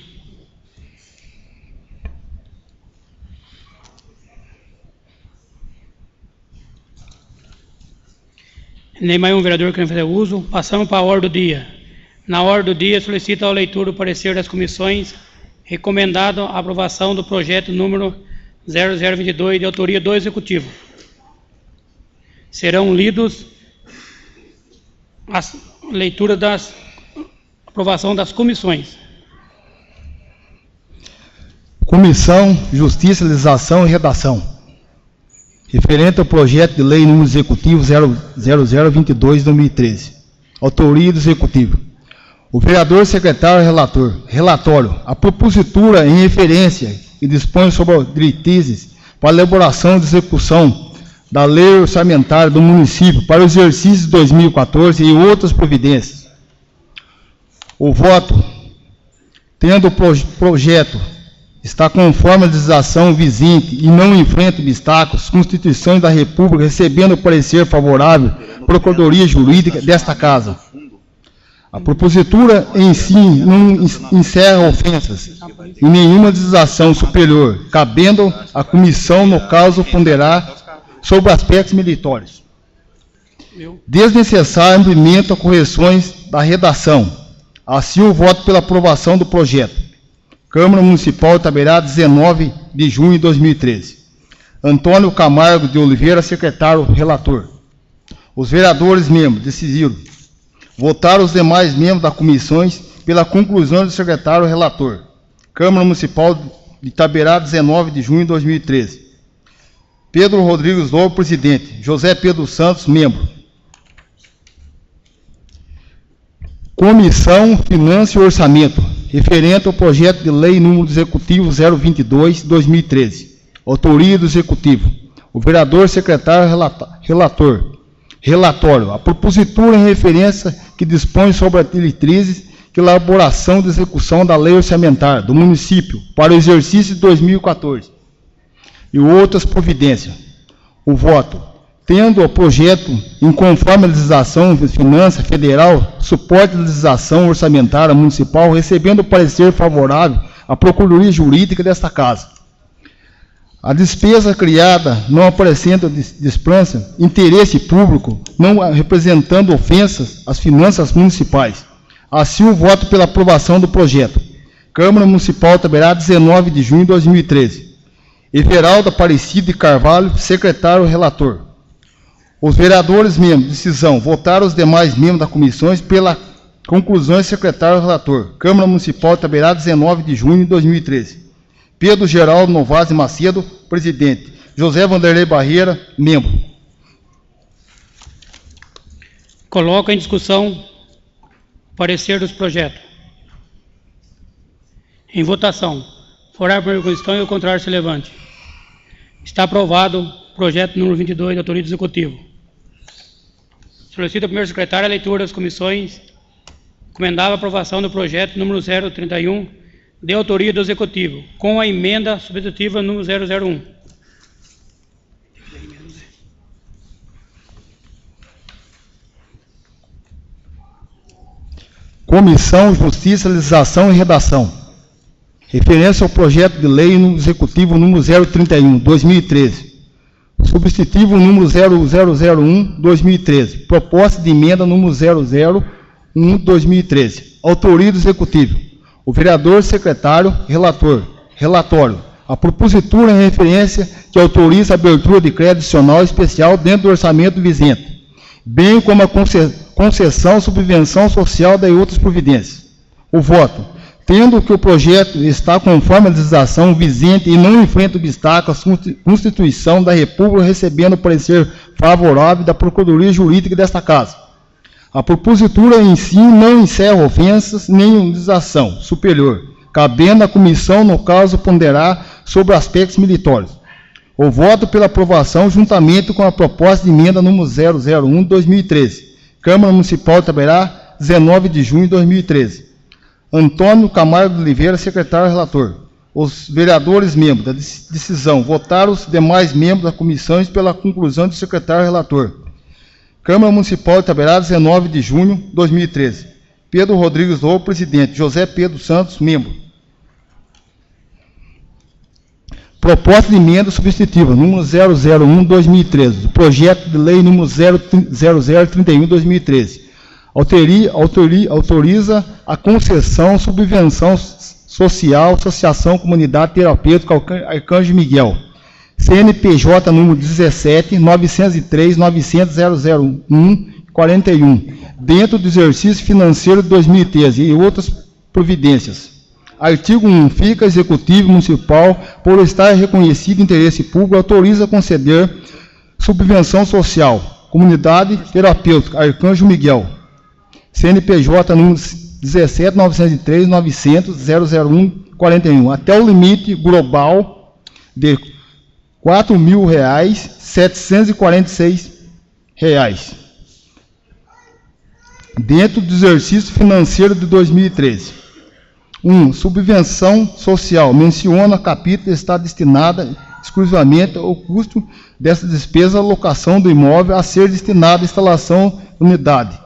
A: Nem mais um vereador querendo fazer uso. Passamos para a ordem do dia. Na ordem do dia, solicito a leitura do parecer das comissões, recomendado a aprovação do projeto número 0022, de autoria do Executivo. Serão lidos as leituras das aprovação das comissões.
B: Comissão Justiça, Legislação e Redação. Referente ao projeto de lei número executivo 0022/2013. Autoria do Executivo. O vereador secretário relatório. A propositura em referência e dispõe sobre as diretrizes para a elaboração e execução da lei orçamentária do município para o exercício de 2014 e outras providências. O voto, tendo o projeto, está conforme a legislação vigente e não enfrenta obstáculos, Constituição da República, recebendo o parecer favorável, Procuradoria Jurídica desta Casa. A propositura em si não encerra ofensas e nenhuma legislação superior, cabendo à comissão, no caso, ponderar sobre aspectos meritórios. Desnecessário amplimento a correções da redação. Assim, o voto pela aprovação do projeto. Câmara Municipal de Itaberá, 19 de junho de 2013. Antônio Camargo de Oliveira, secretário relator. Os vereadores membros decidiram votar os demais membros das comissões pela conclusão do secretário relator. Câmara Municipal de Itaberá, 19 de junho de 2013. Pedro Rodrigues Lobo, presidente. José Pedro Santos, membro. Comissão Finanças e Orçamento, referente ao projeto de lei número executivo 022/2013. Autoria do Executivo. O vereador secretário relatório. A propositura em referência que dispõe sobre as diretrizes que a elaboração e execução da lei orçamentária do município para o exercício de 2014 e outras providências. O voto, tendo o projeto em conforme a legislação de finança federal, suporte da legislação orçamentária municipal, recebendo o parecer favorável à Procuradoria Jurídica desta Casa. A despesa criada não aparecendo dispensa interesse público, não representando ofensas às finanças municipais. Assim, o voto pela aprovação do projeto. Câmara Municipal Itaberá, 19 de junho de 2013. Everaldo Aparecido de Carvalho, secretário relator. Os vereadores membros de decisão votaram os demais membros das comissões pela conclusões secretário relator. Câmara Municipal Itaberá, 19 de junho de 2013. Pedro Geraldo Novazzi Macedo, presidente. José Vanderlei Barreira, membro.
A: Coloco em discussão o parecer dos projetos. Em votação. Favorável à primeira questão e o contrário se levante. Está aprovado o projeto número 22 da autoria do Executivo. Solicito ao primeiro secretário a leitura das comissões. Recomendável a aprovação do projeto número 031, de autoria do Executivo, com a emenda substitutiva número 001.
B: Comissão Justiça, Legislação e Redação. Referência ao projeto de lei no Executivo número 031, 2013. Substitutivo número 0001, 2013. Proposta de emenda número 001, 2013. Autoria do Executivo. O vereador secretário, relatório. A propositura em referência que autoriza a abertura de crédito adicional especial dentro do orçamento vigente, bem como a concessão, subvenção social e outras providências. O voto. Tendo que o projeto está conforme a legislação vigente e não enfrenta obstáculos à Constituição da República, recebendo o parecer favorável da Procuradoria Jurídica desta Casa. A propositura em si não encerra ofensas nem legislação superior, cabendo à comissão, no caso, ponderar sobre aspectos meritórios. O voto pela aprovação, juntamente com a proposta de emenda número 001, 2013. Câmara Municipal de Itaberá, 19 de junho de 2013. Antônio Camargo de Oliveira, secretário relator. Os vereadores membros da decisão votaram os demais membros das comissões pela conclusão do secretário relator. Câmara Municipal de Itaberá, 19 de junho de 2013. Pedro Rodrigues Lobo, presidente. José Pedro Santos, membro. Proposta de emenda substitutiva, número 001, 2013. Projeto de lei número 0031, 2013. Autoriza a concessão, subvenção social, Associação Comunidade Terapêutica Arcanjo Miguel. CNPJ número 17, 903, 900, 001, 41, dentro do exercício financeiro de 2013 e outras providências. Artigo 1. Fica Executivo Municipal, por estar reconhecido interesse público, autoriza a conceder subvenção social, Comunidade Terapêutica Arcanjo Miguel. CNPJ número 17, 903, 900, 001, 41, até o limite global de R$ 4.746, dentro do exercício financeiro de 2013. 1. Subvenção social. Menciona capítulo está destinada exclusivamente ao custo dessa despesa, a locação do imóvel a ser destinado à instalação de unidade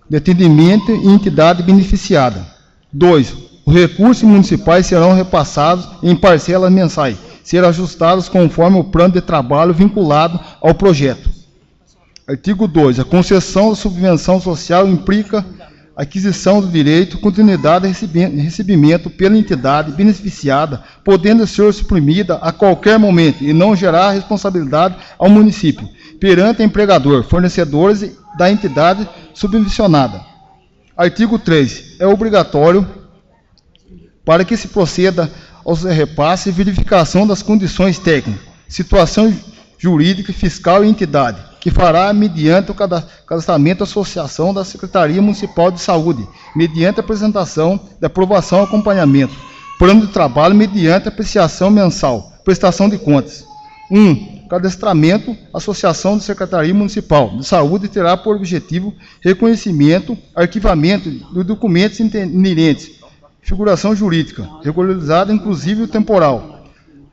B: de atendimento e entidade beneficiada. 2. Os recursos municipais serão repassados em parcelas mensais, ser ajustados conforme o plano de trabalho vinculado ao projeto. Artigo 2. A concessão da subvenção social implica aquisição do direito, continuidade e recebimento pela entidade beneficiada, podendo ser suprimida a qualquer momento e não gerar responsabilidade ao município, perante empregador, fornecedores da entidade subvencionada. Artigo 3. É obrigatório, para que se proceda aos repasses e verificação das condições técnicas, situação jurídica, fiscal e entidade, que fará mediante o cadastramento da associação da Secretaria Municipal de Saúde, mediante apresentação de aprovação e acompanhamento, plano de trabalho mediante apreciação mensal, prestação de contas. 1. cadastramento, a Associação de Secretaria Municipal de Saúde terá por objetivo reconhecimento, arquivamento dos documentos inerentes, figuração jurídica, regularizada inclusive o temporal,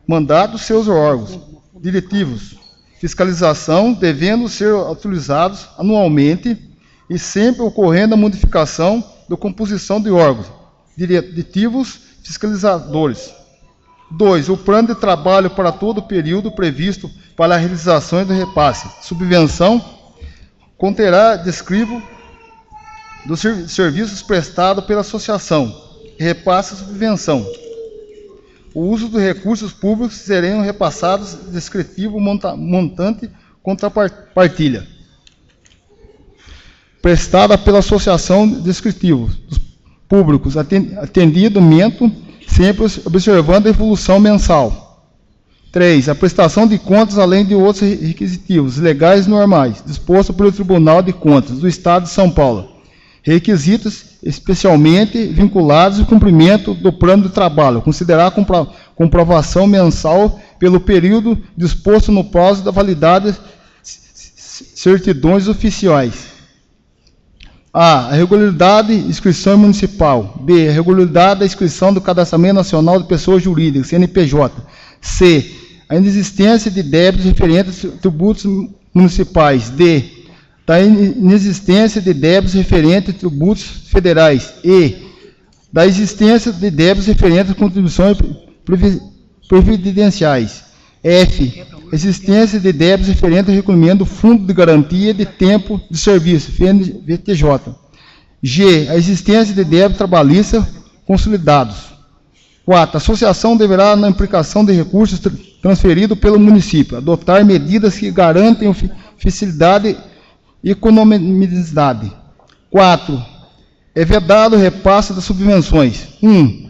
B: mandato dos seus órgãos, diretivos, fiscalização devendo ser atualizados anualmente e sempre ocorrendo a modificação da composição de órgãos, diretivos, fiscalizadores. 2. O plano de trabalho para todo o período previsto para a realização do repasse. Subvenção conterá descrivo dos serviços prestados pela associação. Repasse a subvenção. O uso dos recursos públicos serão repassados descritivo montante contrapartilha. Prestada pela associação descritivo dos públicos, atendimento sempre observando a evolução mensal. 3. A prestação de contas, além de outros requisitos legais normais, disposto pelo Tribunal de Contas do Estado de São Paulo. Requisitos especialmente vinculados ao cumprimento do plano de trabalho, considerar comprovação mensal pelo período disposto no prazo da validade certidões oficiais. A regularidade da inscrição municipal. B. A regularidade da inscrição do Cadastramento Nacional de Pessoas Jurídicas, CNPJ. C. A inexistência de débitos referentes a tributos municipais. D. Da inexistência de débitos referentes a tributos federais. E. Da existência de débitos referentes a contribuições previdenciais. F. Existência de débitos referentes ao recolhimento do Fundo de Garantia de Tempo de Serviço, FNVTJ. G. A existência de débitos trabalhistas consolidados. 4. A associação deverá, na implicação de recursos transferidos pelo município, adotar medidas que garantem facilidade e economicidade. 4. É vedado o repasse das subvenções. 1.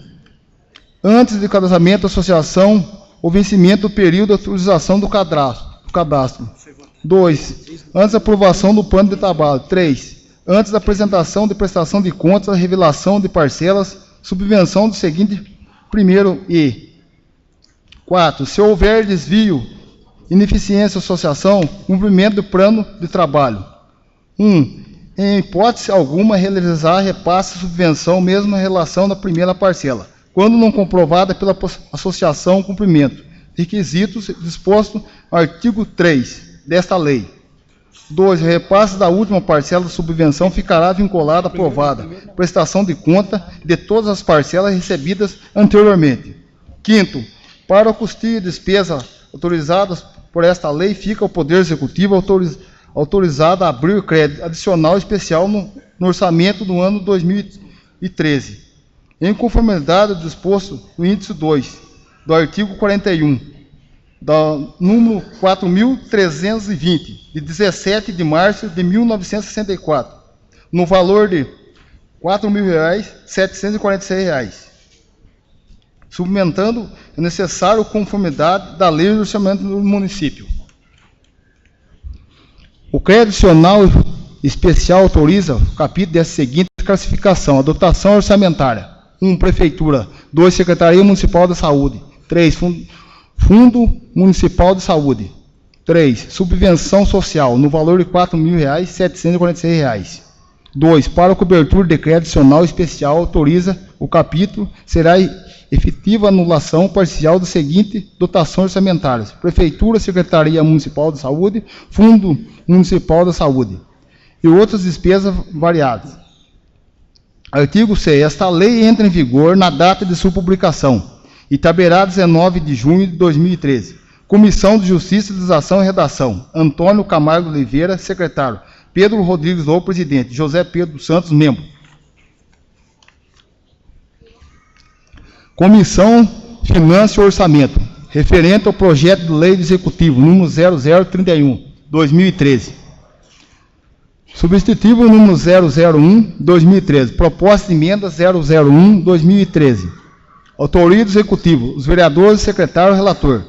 B: Antes do cadastramento da associação, o vencimento do período de atualização do cadastro. 2. Antes da aprovação do plano de trabalho. 3. Antes da apresentação de prestação de contas, a revelação de parcelas, subvenção do seguinte primeiro e. 4. Se houver desvio, ineficiência da associação, cumprimento do plano de trabalho. 1. Em hipótese alguma, realizar repasse de subvenção, mesmo na relação da primeira parcela, quando não comprovada pela associação cumprimento. Requisitos disposto no artigo 3 desta lei. 2. O repasse da última parcela da subvenção ficará vinculada à aprovada prestação de conta de todas as parcelas recebidas anteriormente. 5. Para o custeio de despesas autorizadas por esta lei, fica o Poder Executivo autorizado a abrir crédito adicional especial no orçamento do ano 2013. Em conformidade ao disposto no índice 2 do artigo 41, da número 4.320, de 17 de março de 1964, no valor de R$ 4.746, suplementando a necessária conformidade da lei de orçamento do município. O crédito adicional especial autoriza o capítulo dessa seguinte classificação: a dotação orçamentária. 1. Prefeitura. 2. Secretaria Municipal da Saúde. 3. Fundo Municipal de Saúde. 3. Subvenção social, no valor de R$ 4.746. 2. Para a cobertura de crédito adicional especial, autoriza o capítulo, será efetiva anulação parcial das seguintes dotações orçamentárias: Prefeitura, Secretaria Municipal de Saúde, Fundo Municipal da Saúde e outras despesas variadas. Artigo 6. Esta lei entra em vigor na data de sua publicação, Itaberá, 19 de junho de 2013. Comissão de Justiça, Legislação e Redação: Antônio Camargo Oliveira, secretário. Pedro Rodrigues Lobo, presidente. José Pedro Santos, membro. Comissão Finanças e Orçamento, referente ao projeto de lei do Executivo, número 0031, 2013. Substitutivo número 001, 2013. Proposta de emenda 001, 2013. Autoria do Executivo, os vereadores, secretário e relator.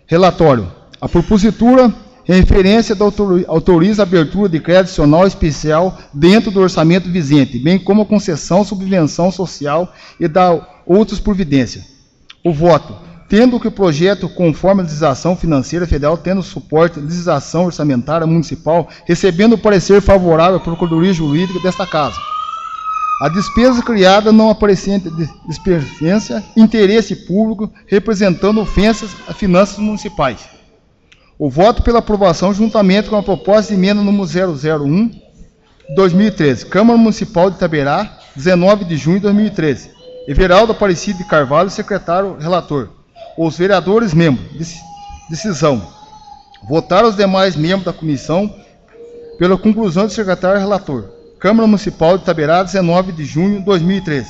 B: Relatório. A propositura em referência autoriza a abertura de crédito adicional especial dentro do orçamento vigente, bem como a concessão, subvenção social e da outras providências. O voto. tendo que o projeto, conforme a legislação financeira federal, tendo suporte à legislação orçamentária municipal, recebendo o parecer favorável à Procuradoria Jurídica desta Casa. A despesa criada não apresenta dispersência, interesse público, representando ofensas a finanças municipais. O voto pela aprovação, juntamente com a proposta de emenda número 001/2013, Câmara Municipal de Itaberá, 19 de junho de 2013. Everaldo Aparecido de Carvalho, secretário relator. Os vereadores membros. Decisão. Votar os demais membros da comissão pela conclusão do secretário relator. Câmara Municipal de Itaberá, 19 de junho de 2013.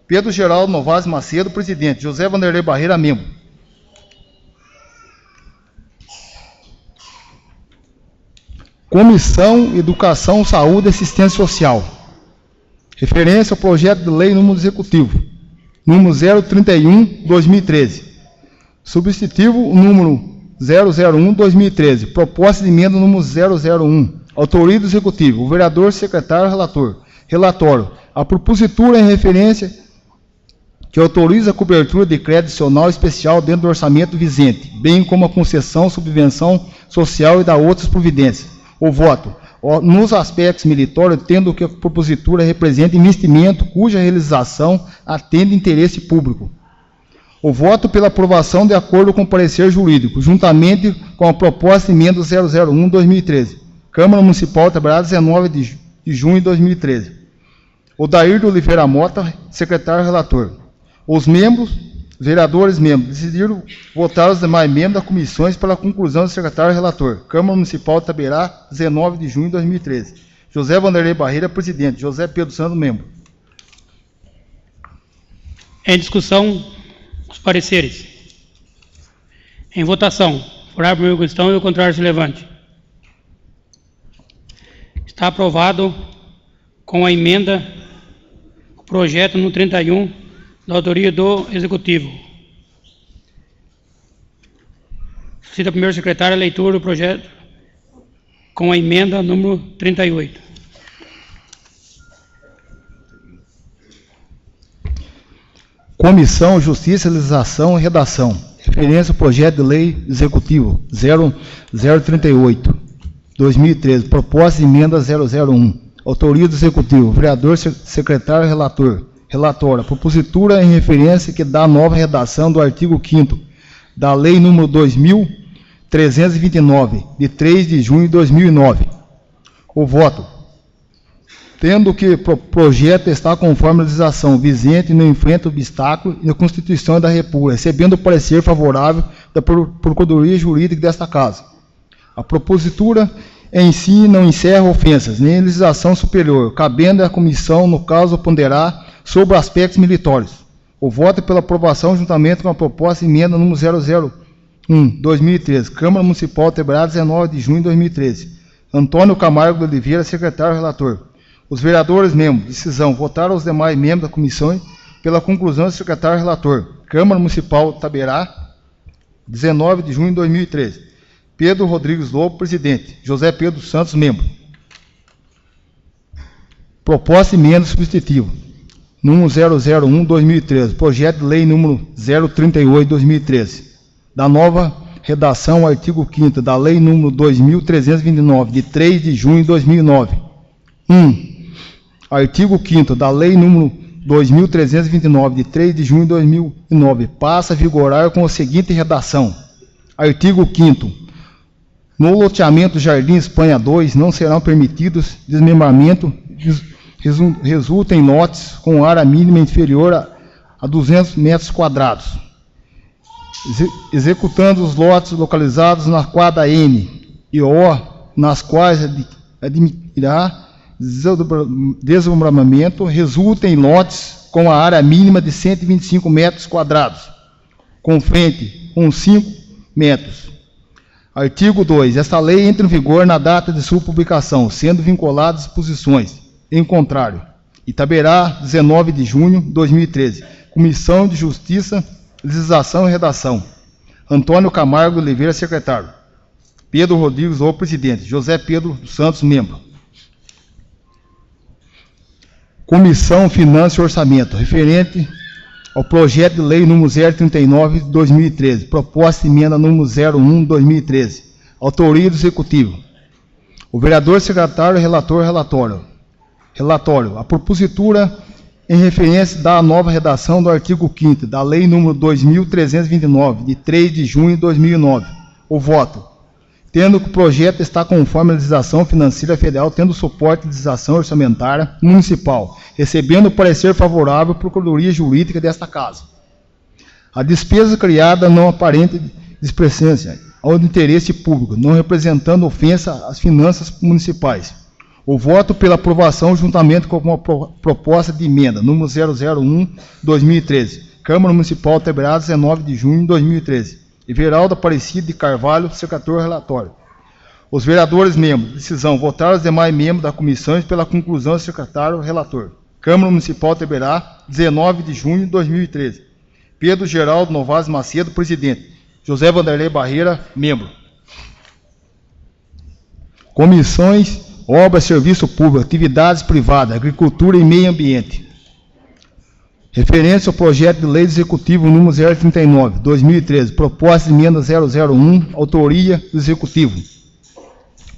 B: Pedro Geraldo Novaes Macedo, presidente. José Vanderlei Barreira, membro. Comissão Educação, Saúde e Assistência Social. Referência ao projeto de lei número executivo, número 031/2013. Substitutivo o número 001/2013. Proposta de emenda número 001. Autoria do Executivo. O vereador, secretário, relator. Relatório. A propositura em referência que autoriza a cobertura de crédito adicional especial dentro do orçamento vigente, bem como a concessão, subvenção social e da outras providências. O voto. Nos aspectos meritórios, tendo que a propositura representa investimento cuja realização atende interesse público. O voto pela aprovação de acordo com o parecer jurídico, juntamente com a proposta de emenda 001/2013. Câmara Municipal de Itaberá, 19 de junho de 2013. O Dair de Oliveira Mota, secretário relator. Os membros, vereadores membros, decidiram votar os demais membros das comissões pela conclusão do secretário relator. Câmara Municipal de Itaberá, 19 de junho de 2013. José Vanderlei Barreira, presidente. José Pedro Santos, membro.
A: Em discussão, os pareceres. Em votação. Favorável à primeira questão e o contrário se levante. Está aprovado com a emenda o projeto no 31 da autoria do Executivo. Cita primeiro secretário a leitura do projeto com a emenda número 38.
B: Comissão Justiça, Legislação e Redação. Referência ao projeto de lei executivo 038/2013. Proposta de emenda 001. Autoria do Executivo. Vereador, secretário, relator. Relatora. Propositura em referência que dá nova redação do artigo 5º da Lei número 2.329, de 3 de junho de 2009. O voto. Tendo que o projeto está conforme a legislação vigente e não enfrenta obstáculo na Constituição da República, recebendo o parecer favorável da Procuradoria Jurídica desta Casa. A propositura em si não encerra ofensas, nem legislação superior, cabendo à comissão, no caso, ponderar sobre aspectos meritórios. O voto é pela aprovação juntamente com a proposta de emenda número 001/2013. Câmara Municipal de Itaberá, 19 de junho de 2013. Antônio Camargo de Oliveira, secretário relator. Os vereadores membros, decisão, votaram os demais membros da comissão pela conclusão do secretário relator. Câmara Municipal de Itaberá, 19 de junho de 2013. Pedro Rodrigues Lobo, presidente. José Pedro Santos, membro. Proposta de emenda substitutiva. Número 001/2013. Projeto de lei número 038/2013. Da nova redação, artigo 5º da lei número 2.329, de 3 de junho de 2009. 1. Artigo 5º da lei número 2.329, de 3 de junho de 2009, passa a vigorar com a seguinte redação. Artigo 5º. No loteamento Jardim Espanha 2, não serão permitidos desmembramento, resulta em lotes com área mínima inferior a 200 metros quadrados. Executando os lotes localizados na quadra N e O, nas quais admitirá desmembramento, resulta em lotes com a área mínima de 125 metros quadrados, com frente com 5 metros. Artigo 2. Esta lei entra em vigor na data de sua publicação, sendo vinculadas disposições. Em contrário, Itaberá, 19 de junho de 2013. Comissão de Justiça, Legislação e Redação. Antônio Camargo de Oliveira, secretário. Pedro Rodrigues Lobo, presidente. José Pedro Santos, membro. Comissão Finanças e Orçamento. Referente ao projeto de lei número 039 de 2013, proposta de emenda número 01 de 2013, autoria do Executivo. O vereador secretário, relator, relatório. A propositura em referência da nova redação do artigo 5º da lei número 2.329, de 3 de junho de 2009. O voto. Tendo que o projeto está conforme a legislação financeira federal, tendo suporte de legislação orçamentária municipal, recebendo o parecer favorável à Procuradoria Jurídica desta Casa. A despesa criada não aparente discrepância ao interesse público, não representando ofensa às finanças municipais. O voto pela aprovação juntamente com uma proposta de emenda, número 001/2013, Câmara Municipal Taberá, 19 de junho de 2013. Everaldo Aparecido de Carvalho, secretário relatório. Os vereadores membros, decisão, votar os demais membros da comissão pela conclusão do secretário relator. Câmara Municipal Taberá, 19 de junho de 2013. Pedro Geraldo Novaes Macedo, presidente. José Vanderlei Barreira, membro. Comissões, obras, serviço público, atividades privadas, agricultura e meio ambiente. Referência ao projeto de lei executivo número 039, 2013, proposta de emenda 001, autoria do Executivo.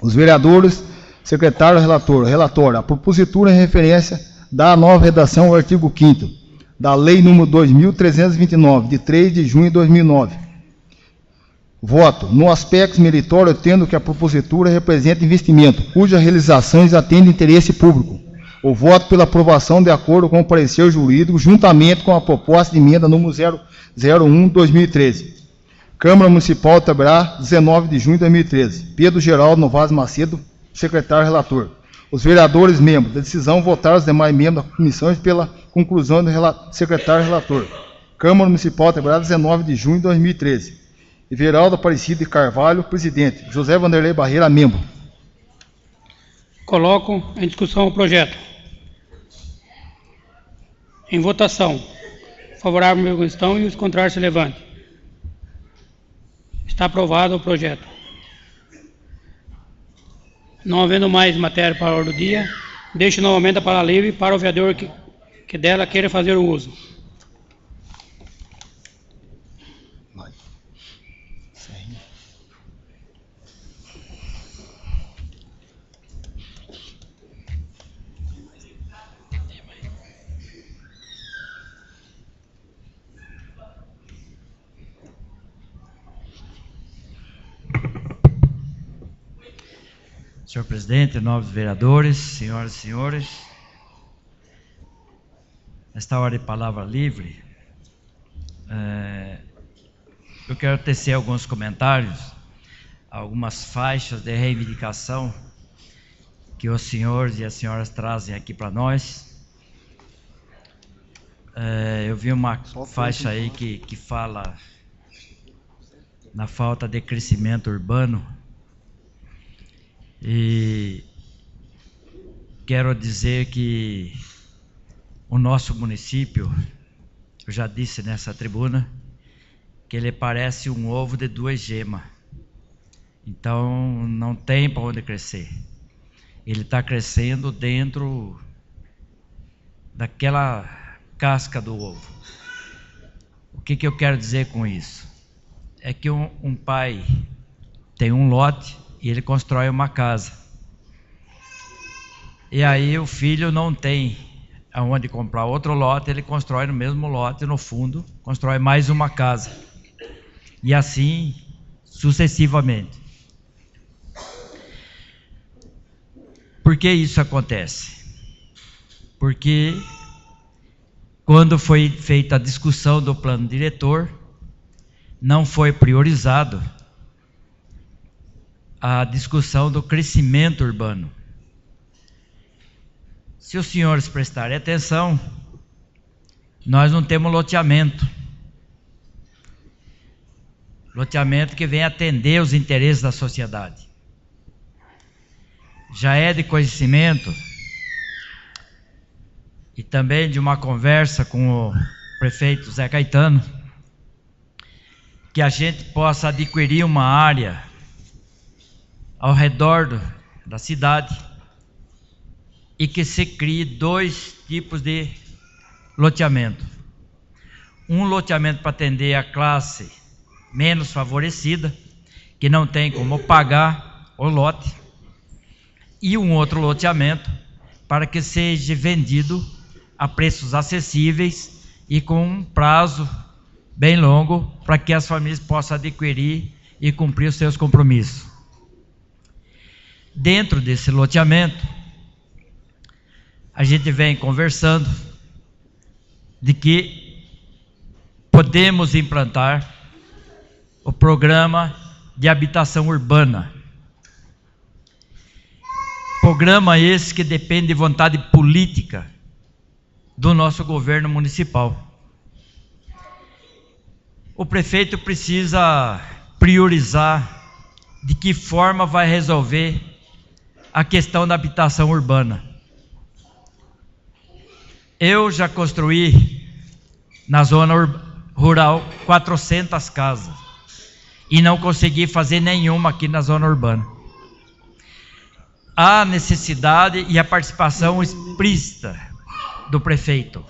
B: Os vereadores, secretário relator, a propositura em referência da nova redação ao artigo 5º da lei número 2.329, de 3 de junho de 2009. Voto. No aspecto meritório, tendo que a propositura representa investimento, cuja realização atende interesse público. O voto pela aprovação de acordo com o parecer jurídico, juntamente com a proposta de emenda número 001/2013. Câmara Municipal de Taberá, 19 de junho de 2013. Pedro Geraldo Novaes Macedo, secretário relator. Os vereadores membros da decisão votaram os demais membros da comissão pela conclusão do secretário relator. Câmara Municipal de Taberá, 19 de junho de 2013. Everaldo Aparecido de Carvalho, presidente. José Vanderlei Barreira, membro.
A: Coloco em discussão o projeto. Em votação. Favorável à questão e os contrários se levantem. Está aprovado o projeto. Não havendo mais matéria para a ordem do dia, deixo novamente a palavra livre para o vereador que dela queira fazer o uso.
C: Senhor presidente, nobres vereadores, senhoras e senhores, nesta hora de palavra livre, eu quero tecer alguns comentários, algumas faixas de reivindicação que os senhores e as senhoras trazem aqui para nós. Eu vi uma faixa aí que fala na falta de crescimento urbano. E quero dizer que o nosso município, eu já disse nessa tribuna, que ele parece um ovo de 2 gemas. Então não tem para onde crescer. Ele está crescendo dentro daquela casca do ovo. O que eu quero dizer com isso? É que um pai tem um lote e ele constrói uma casa. E aí o filho não tem aonde comprar outro lote, ele constrói no mesmo lote, no fundo, constrói mais uma casa. E assim sucessivamente. Por que isso acontece? Porque quando foi feita a discussão do plano diretor, não foi priorizado a discussão do crescimento urbano. Se os senhores prestarem atenção, nós não temos loteamento. Loteamento que vem atender os interesses da sociedade. Já é de conhecimento e também de uma conversa com o prefeito Zé Caetano, que a gente possa adquirir uma área ao redor da cidade e que se crie 2 tipos de loteamento. um loteamento para atender a classe menos favorecida, que não tem como pagar o lote, e um outro loteamento para que seja vendido a preços acessíveis e com um prazo bem longo para que as famílias possam adquirir e cumprir os seus compromissos. Dentro desse loteamento, a gente vem conversando de que podemos implantar o programa de habitação urbana. Programa esse que depende de vontade política do nosso governo municipal. O prefeito precisa priorizar de que forma vai resolver a questão da habitação urbana. Eu já construí na zona rural 400 casas e não consegui fazer nenhuma aqui na zona urbana. Há necessidade e a participação explícita do prefeito.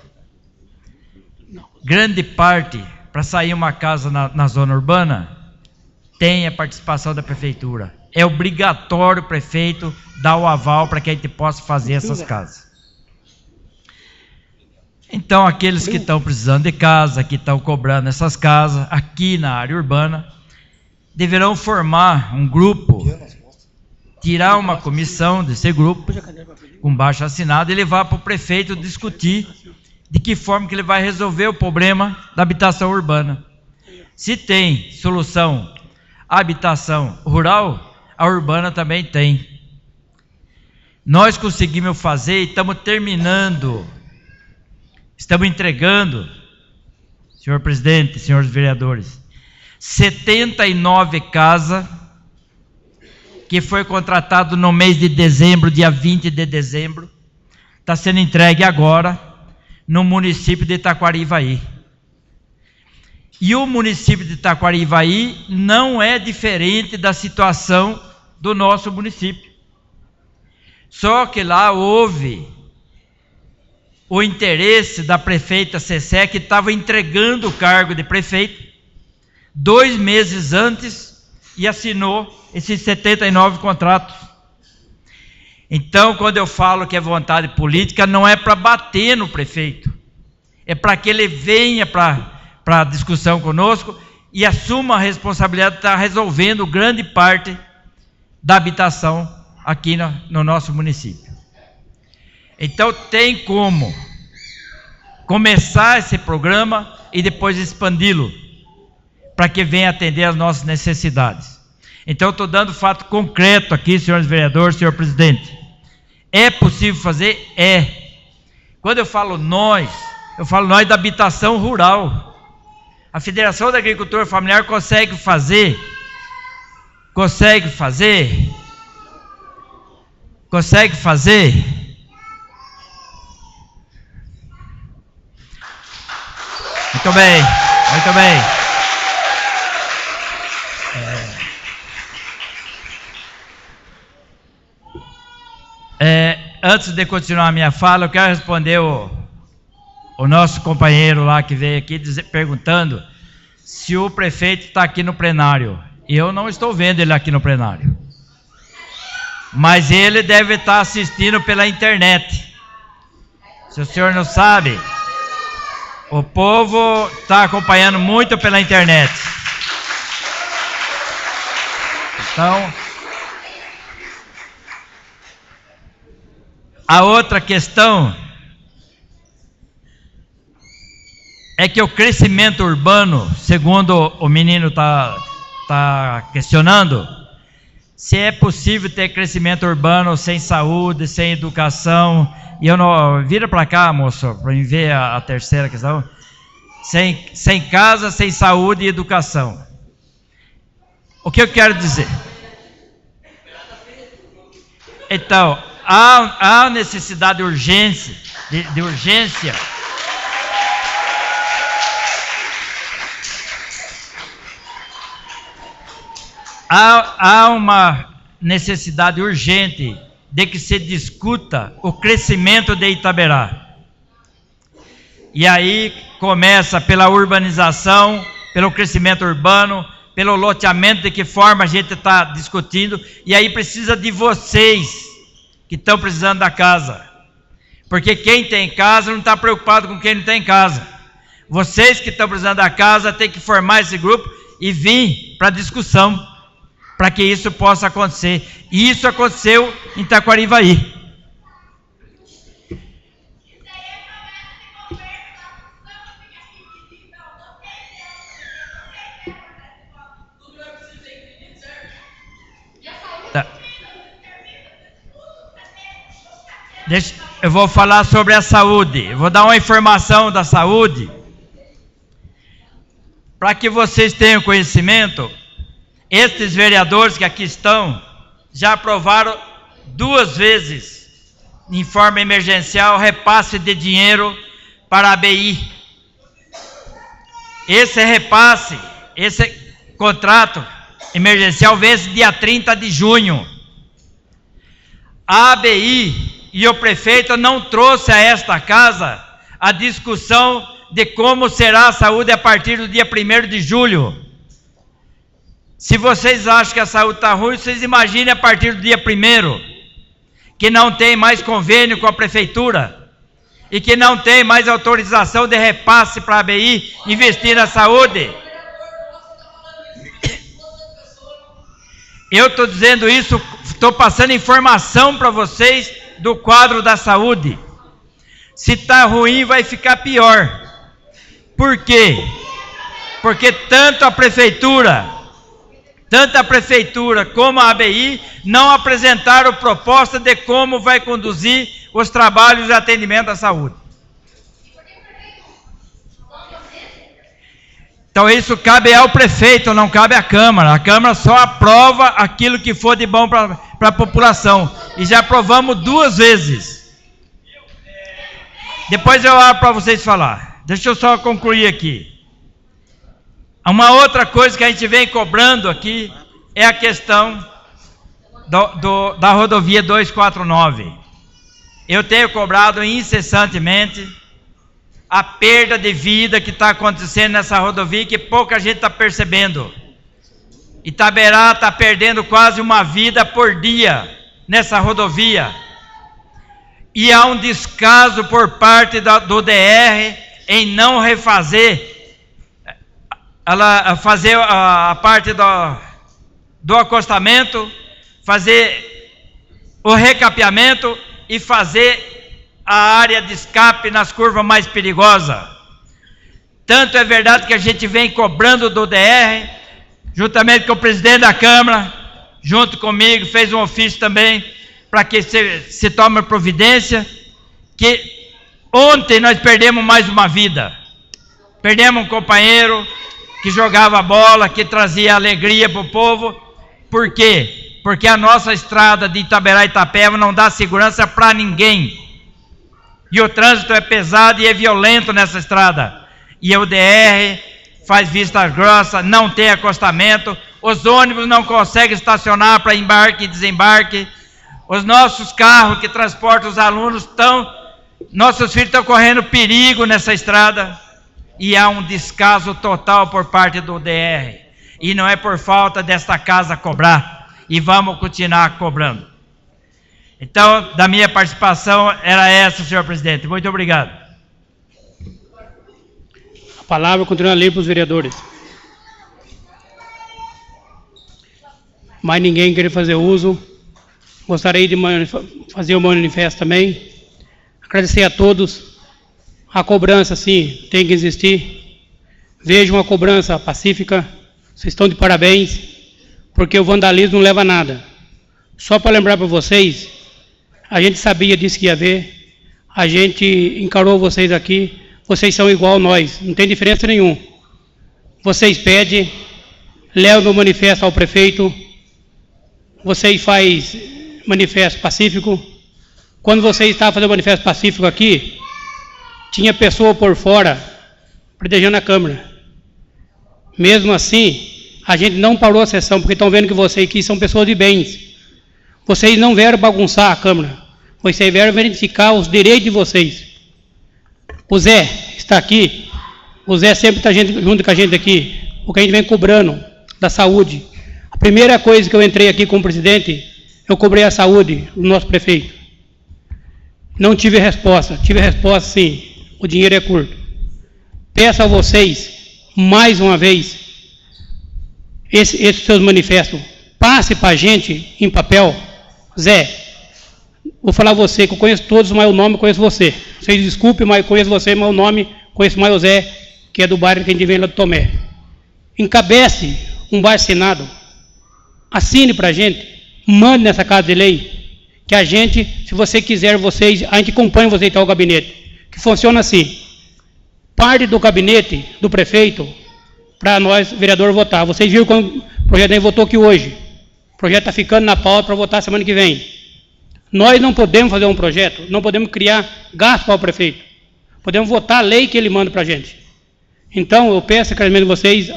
C: Grande parte, para sair uma casa na zona urbana, tem a participação da prefeitura. É obrigatório o prefeito dar o aval para que a gente possa fazer essas casas. Então, aqueles que estão precisando de casa, que estão cobrando essas casas, aqui na área urbana, deverão formar um grupo, tirar uma comissão desse grupo, com baixo assinado, e levar para o prefeito discutir de que forma que ele vai resolver o problema da habitação urbana. Se tem solução à habitação rural, a urbana também tem. Nós conseguimos fazer e estamos terminando, estamos entregando, senhor presidente, senhores vereadores, 79 casas que foi contratado no mês de dezembro, dia 20 de dezembro, está sendo entregue agora no município de Itaquarivaí. E o município de Itaquarivaí não é diferente da situação do nosso município. Só que lá houve o interesse da prefeita Cecé, que estava entregando o cargo de prefeito 2 meses antes e assinou esses 79 contratos. Então, quando eu falo que é vontade política, não é para bater no prefeito, é para que ele venha para a discussão conosco e assuma a responsabilidade de estar resolvendo grande parte da habitação aqui no nosso município. Então, tem como começar esse programa e depois expandi-lo, para que venha atender às nossas necessidades. Então, eu estou dando fato concreto aqui, senhores vereadores, senhor presidente. É possível fazer? É. Quando eu falo nós da habitação rural. A Federação da Agricultura Familiar consegue fazer. Muito bem. Antes de continuar a minha fala, eu quero responder o nosso companheiro lá que veio aqui perguntando se o prefeito está aqui no plenário. Eu não estou vendo ele aqui no plenário, mas ele deve estar assistindo pela internet. Se o senhor não sabe, o povo está acompanhando muito pela internet. Então, a outra questão é que o crescimento urbano, segundo o menino está questionando, se é possível ter crescimento urbano sem saúde, sem educação, e eu não... Vira para cá, moço, para mim ver a terceira questão. Sem casa, sem saúde e educação. O que eu quero dizer? Então, há necessidade de urgência, há uma necessidade urgente de que se discuta o crescimento de Itaberá. E aí começa pela urbanização, pelo crescimento urbano, pelo loteamento, de que forma a gente está discutindo, e aí precisa de vocês que estão precisando da casa, porque quem tem casa não está preocupado com quem não tem casa. Vocês que estão precisando da casa têm que formar esse grupo e vir para discussão, para que isso possa acontecer. E isso aconteceu em Taquarivaí. Eu vou falar sobre a saúde. Eu vou dar uma informação da saúde, para que vocês tenham conhecimento. Estes vereadores que aqui estão já aprovaram 2 vezes, em forma emergencial, repasse de dinheiro para a ABI. Esse repasse, esse contrato emergencial vence dia 30 de junho. A ABI e o prefeito não trouxe a esta casa a discussão de como será a saúde a partir do dia 1º de julho. Se vocês acham que a saúde está ruim, vocês imaginem a partir do dia 1º, que não tem mais convênio com a prefeitura e que não tem mais autorização de repasse para a ABI investir na saúde. Eu estou dizendo isso, estou passando informação para vocês do quadro da saúde. Se está ruim, vai ficar pior. Por quê? Porque tanto a prefeitura como a ABI não apresentaram proposta de como vai conduzir os trabalhos de atendimento à saúde. Então isso cabe ao prefeito, não cabe à Câmara. A Câmara só aprova aquilo que for de bom para a população. E já aprovamos 2 vezes. Depois eu abro para vocês falar. Deixa eu só concluir aqui. Uma outra coisa que a gente vem cobrando aqui é a questão da rodovia 249. Eu tenho cobrado incessantemente a perda de vida que está acontecendo nessa rodovia, que pouca gente está percebendo. Itaberá está perdendo quase uma vida por dia nessa rodovia. E há um descaso por parte do DR em não refazer, fazer a parte do acostamento, fazer o recapeamento e fazer a área de escape nas curvas mais perigosas. Tanto é verdade que a gente vem cobrando do DR, juntamente com o presidente da Câmara, junto comigo, fez um ofício também, para que se tome providência, que ontem nós perdemos mais uma vida. Perdemos um companheiro que jogava bola, que trazia alegria para o povo. Por quê? Porque a nossa estrada de Itaberá e Itapeva não dá segurança para ninguém. E o trânsito é pesado e é violento nessa estrada. E o DR faz vista grossa, não tem acostamento, os ônibus não conseguem estacionar para embarque e desembarque, os nossos carros que transportam os alunos nossos filhos estão correndo perigo nessa estrada, e há um descaso total por parte do DR. E não é por falta desta casa cobrar, e vamos continuar cobrando. Então, da minha participação, era essa, senhor presidente. Muito obrigado.
A: A palavra continua a ler para os vereadores. Mais ninguém querer fazer uso. Gostaria de fazer o meu manifesto também. Agradecer a todos. A cobrança, sim, tem que existir. Vejo uma cobrança pacífica. Vocês estão de parabéns, porque o vandalismo não leva a nada. Só para lembrar para vocês, a gente sabia disso que ia haver, a gente encarou vocês aqui, vocês são igual a nós, não tem diferença nenhuma. Vocês pedem, levam o manifesto ao prefeito, vocês fazem manifesto pacífico. Quando vocês estavam fazendo manifesto pacífico aqui, tinha pessoa por fora, protegendo a Câmara. Mesmo assim, a gente não parou a sessão, porque estão vendo que vocês aqui são pessoas de bens. Vocês não vieram bagunçar a Câmara, vocês vieram verificar os direitos de vocês. O Zé está aqui, o Zé sempre está junto com a gente aqui, o que a gente vem cobrando da saúde. A primeira coisa que eu entrei aqui como presidente, eu cobrei a saúde do nosso prefeito. Não tive resposta. Tive resposta sim, o dinheiro é curto. Peço a vocês, mais uma vez, esses seus manifestos, passe para a gente em papel. Zé, vou falar a você, que eu conheço todos, mas o nome eu conheço você. Vocês desculpem, mas eu conheço você, mas o nome conheço mais o Zé, que é do bairro que a gente vem lá do Tomé. Encabece um abaixo-assinado, assine para a gente, mande nessa casa de lei, que a gente, se você quiser, a gente acompanha você até o gabinete, que funciona assim, parte do gabinete do prefeito, para nós, vereador, votar. Vocês viram quando o projeto nem votou aqui hoje, o projeto está ficando na pauta para votar semana que vem. Nós não podemos fazer um projeto, não podemos criar gasto para o prefeito, podemos votar a lei que ele manda para a gente. Então, eu peço encarecidamente a vocês,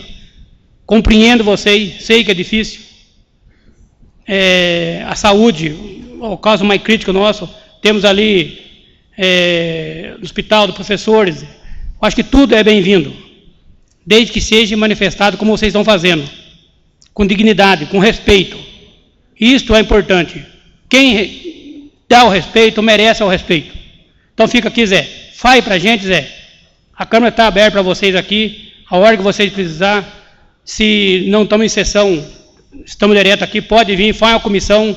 A: compreendo vocês, sei que é difícil, a saúde, o caso mais crítico nosso, temos ali no hospital dos professores, acho que tudo é bem-vindo, desde que seja manifestado como vocês estão fazendo, com dignidade, com respeito. Isto é importante. Quem dá o respeito, merece o respeito. Então fica aqui, Zé. Fale para a gente, Zé. A Câmara está aberta para vocês aqui, a hora que vocês precisar. Se não estamos em sessão, estamos direto aqui, pode vir, faz uma comissão.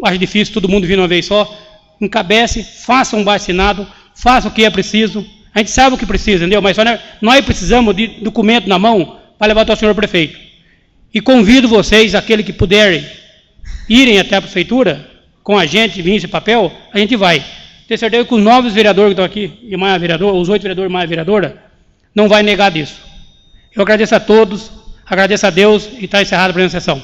A: Acho difícil todo mundo vir uma vez só. Encabece, faça um baixo-assinado, faça o que é preciso. A gente sabe o que precisa, entendeu? Mas nós precisamos de documento na mão para levar até o senhor prefeito. E convido vocês, aqueles que puderem, irem até a prefeitura, com a gente, vir esse papel, a gente vai. Tenho certeza que os novos vereadores que estão aqui, e mais a vereadora, os 8 vereadores mais a vereadora, não vai negar disso. Eu agradeço a todos, agradeço a Deus e está encerrada a presente sessão.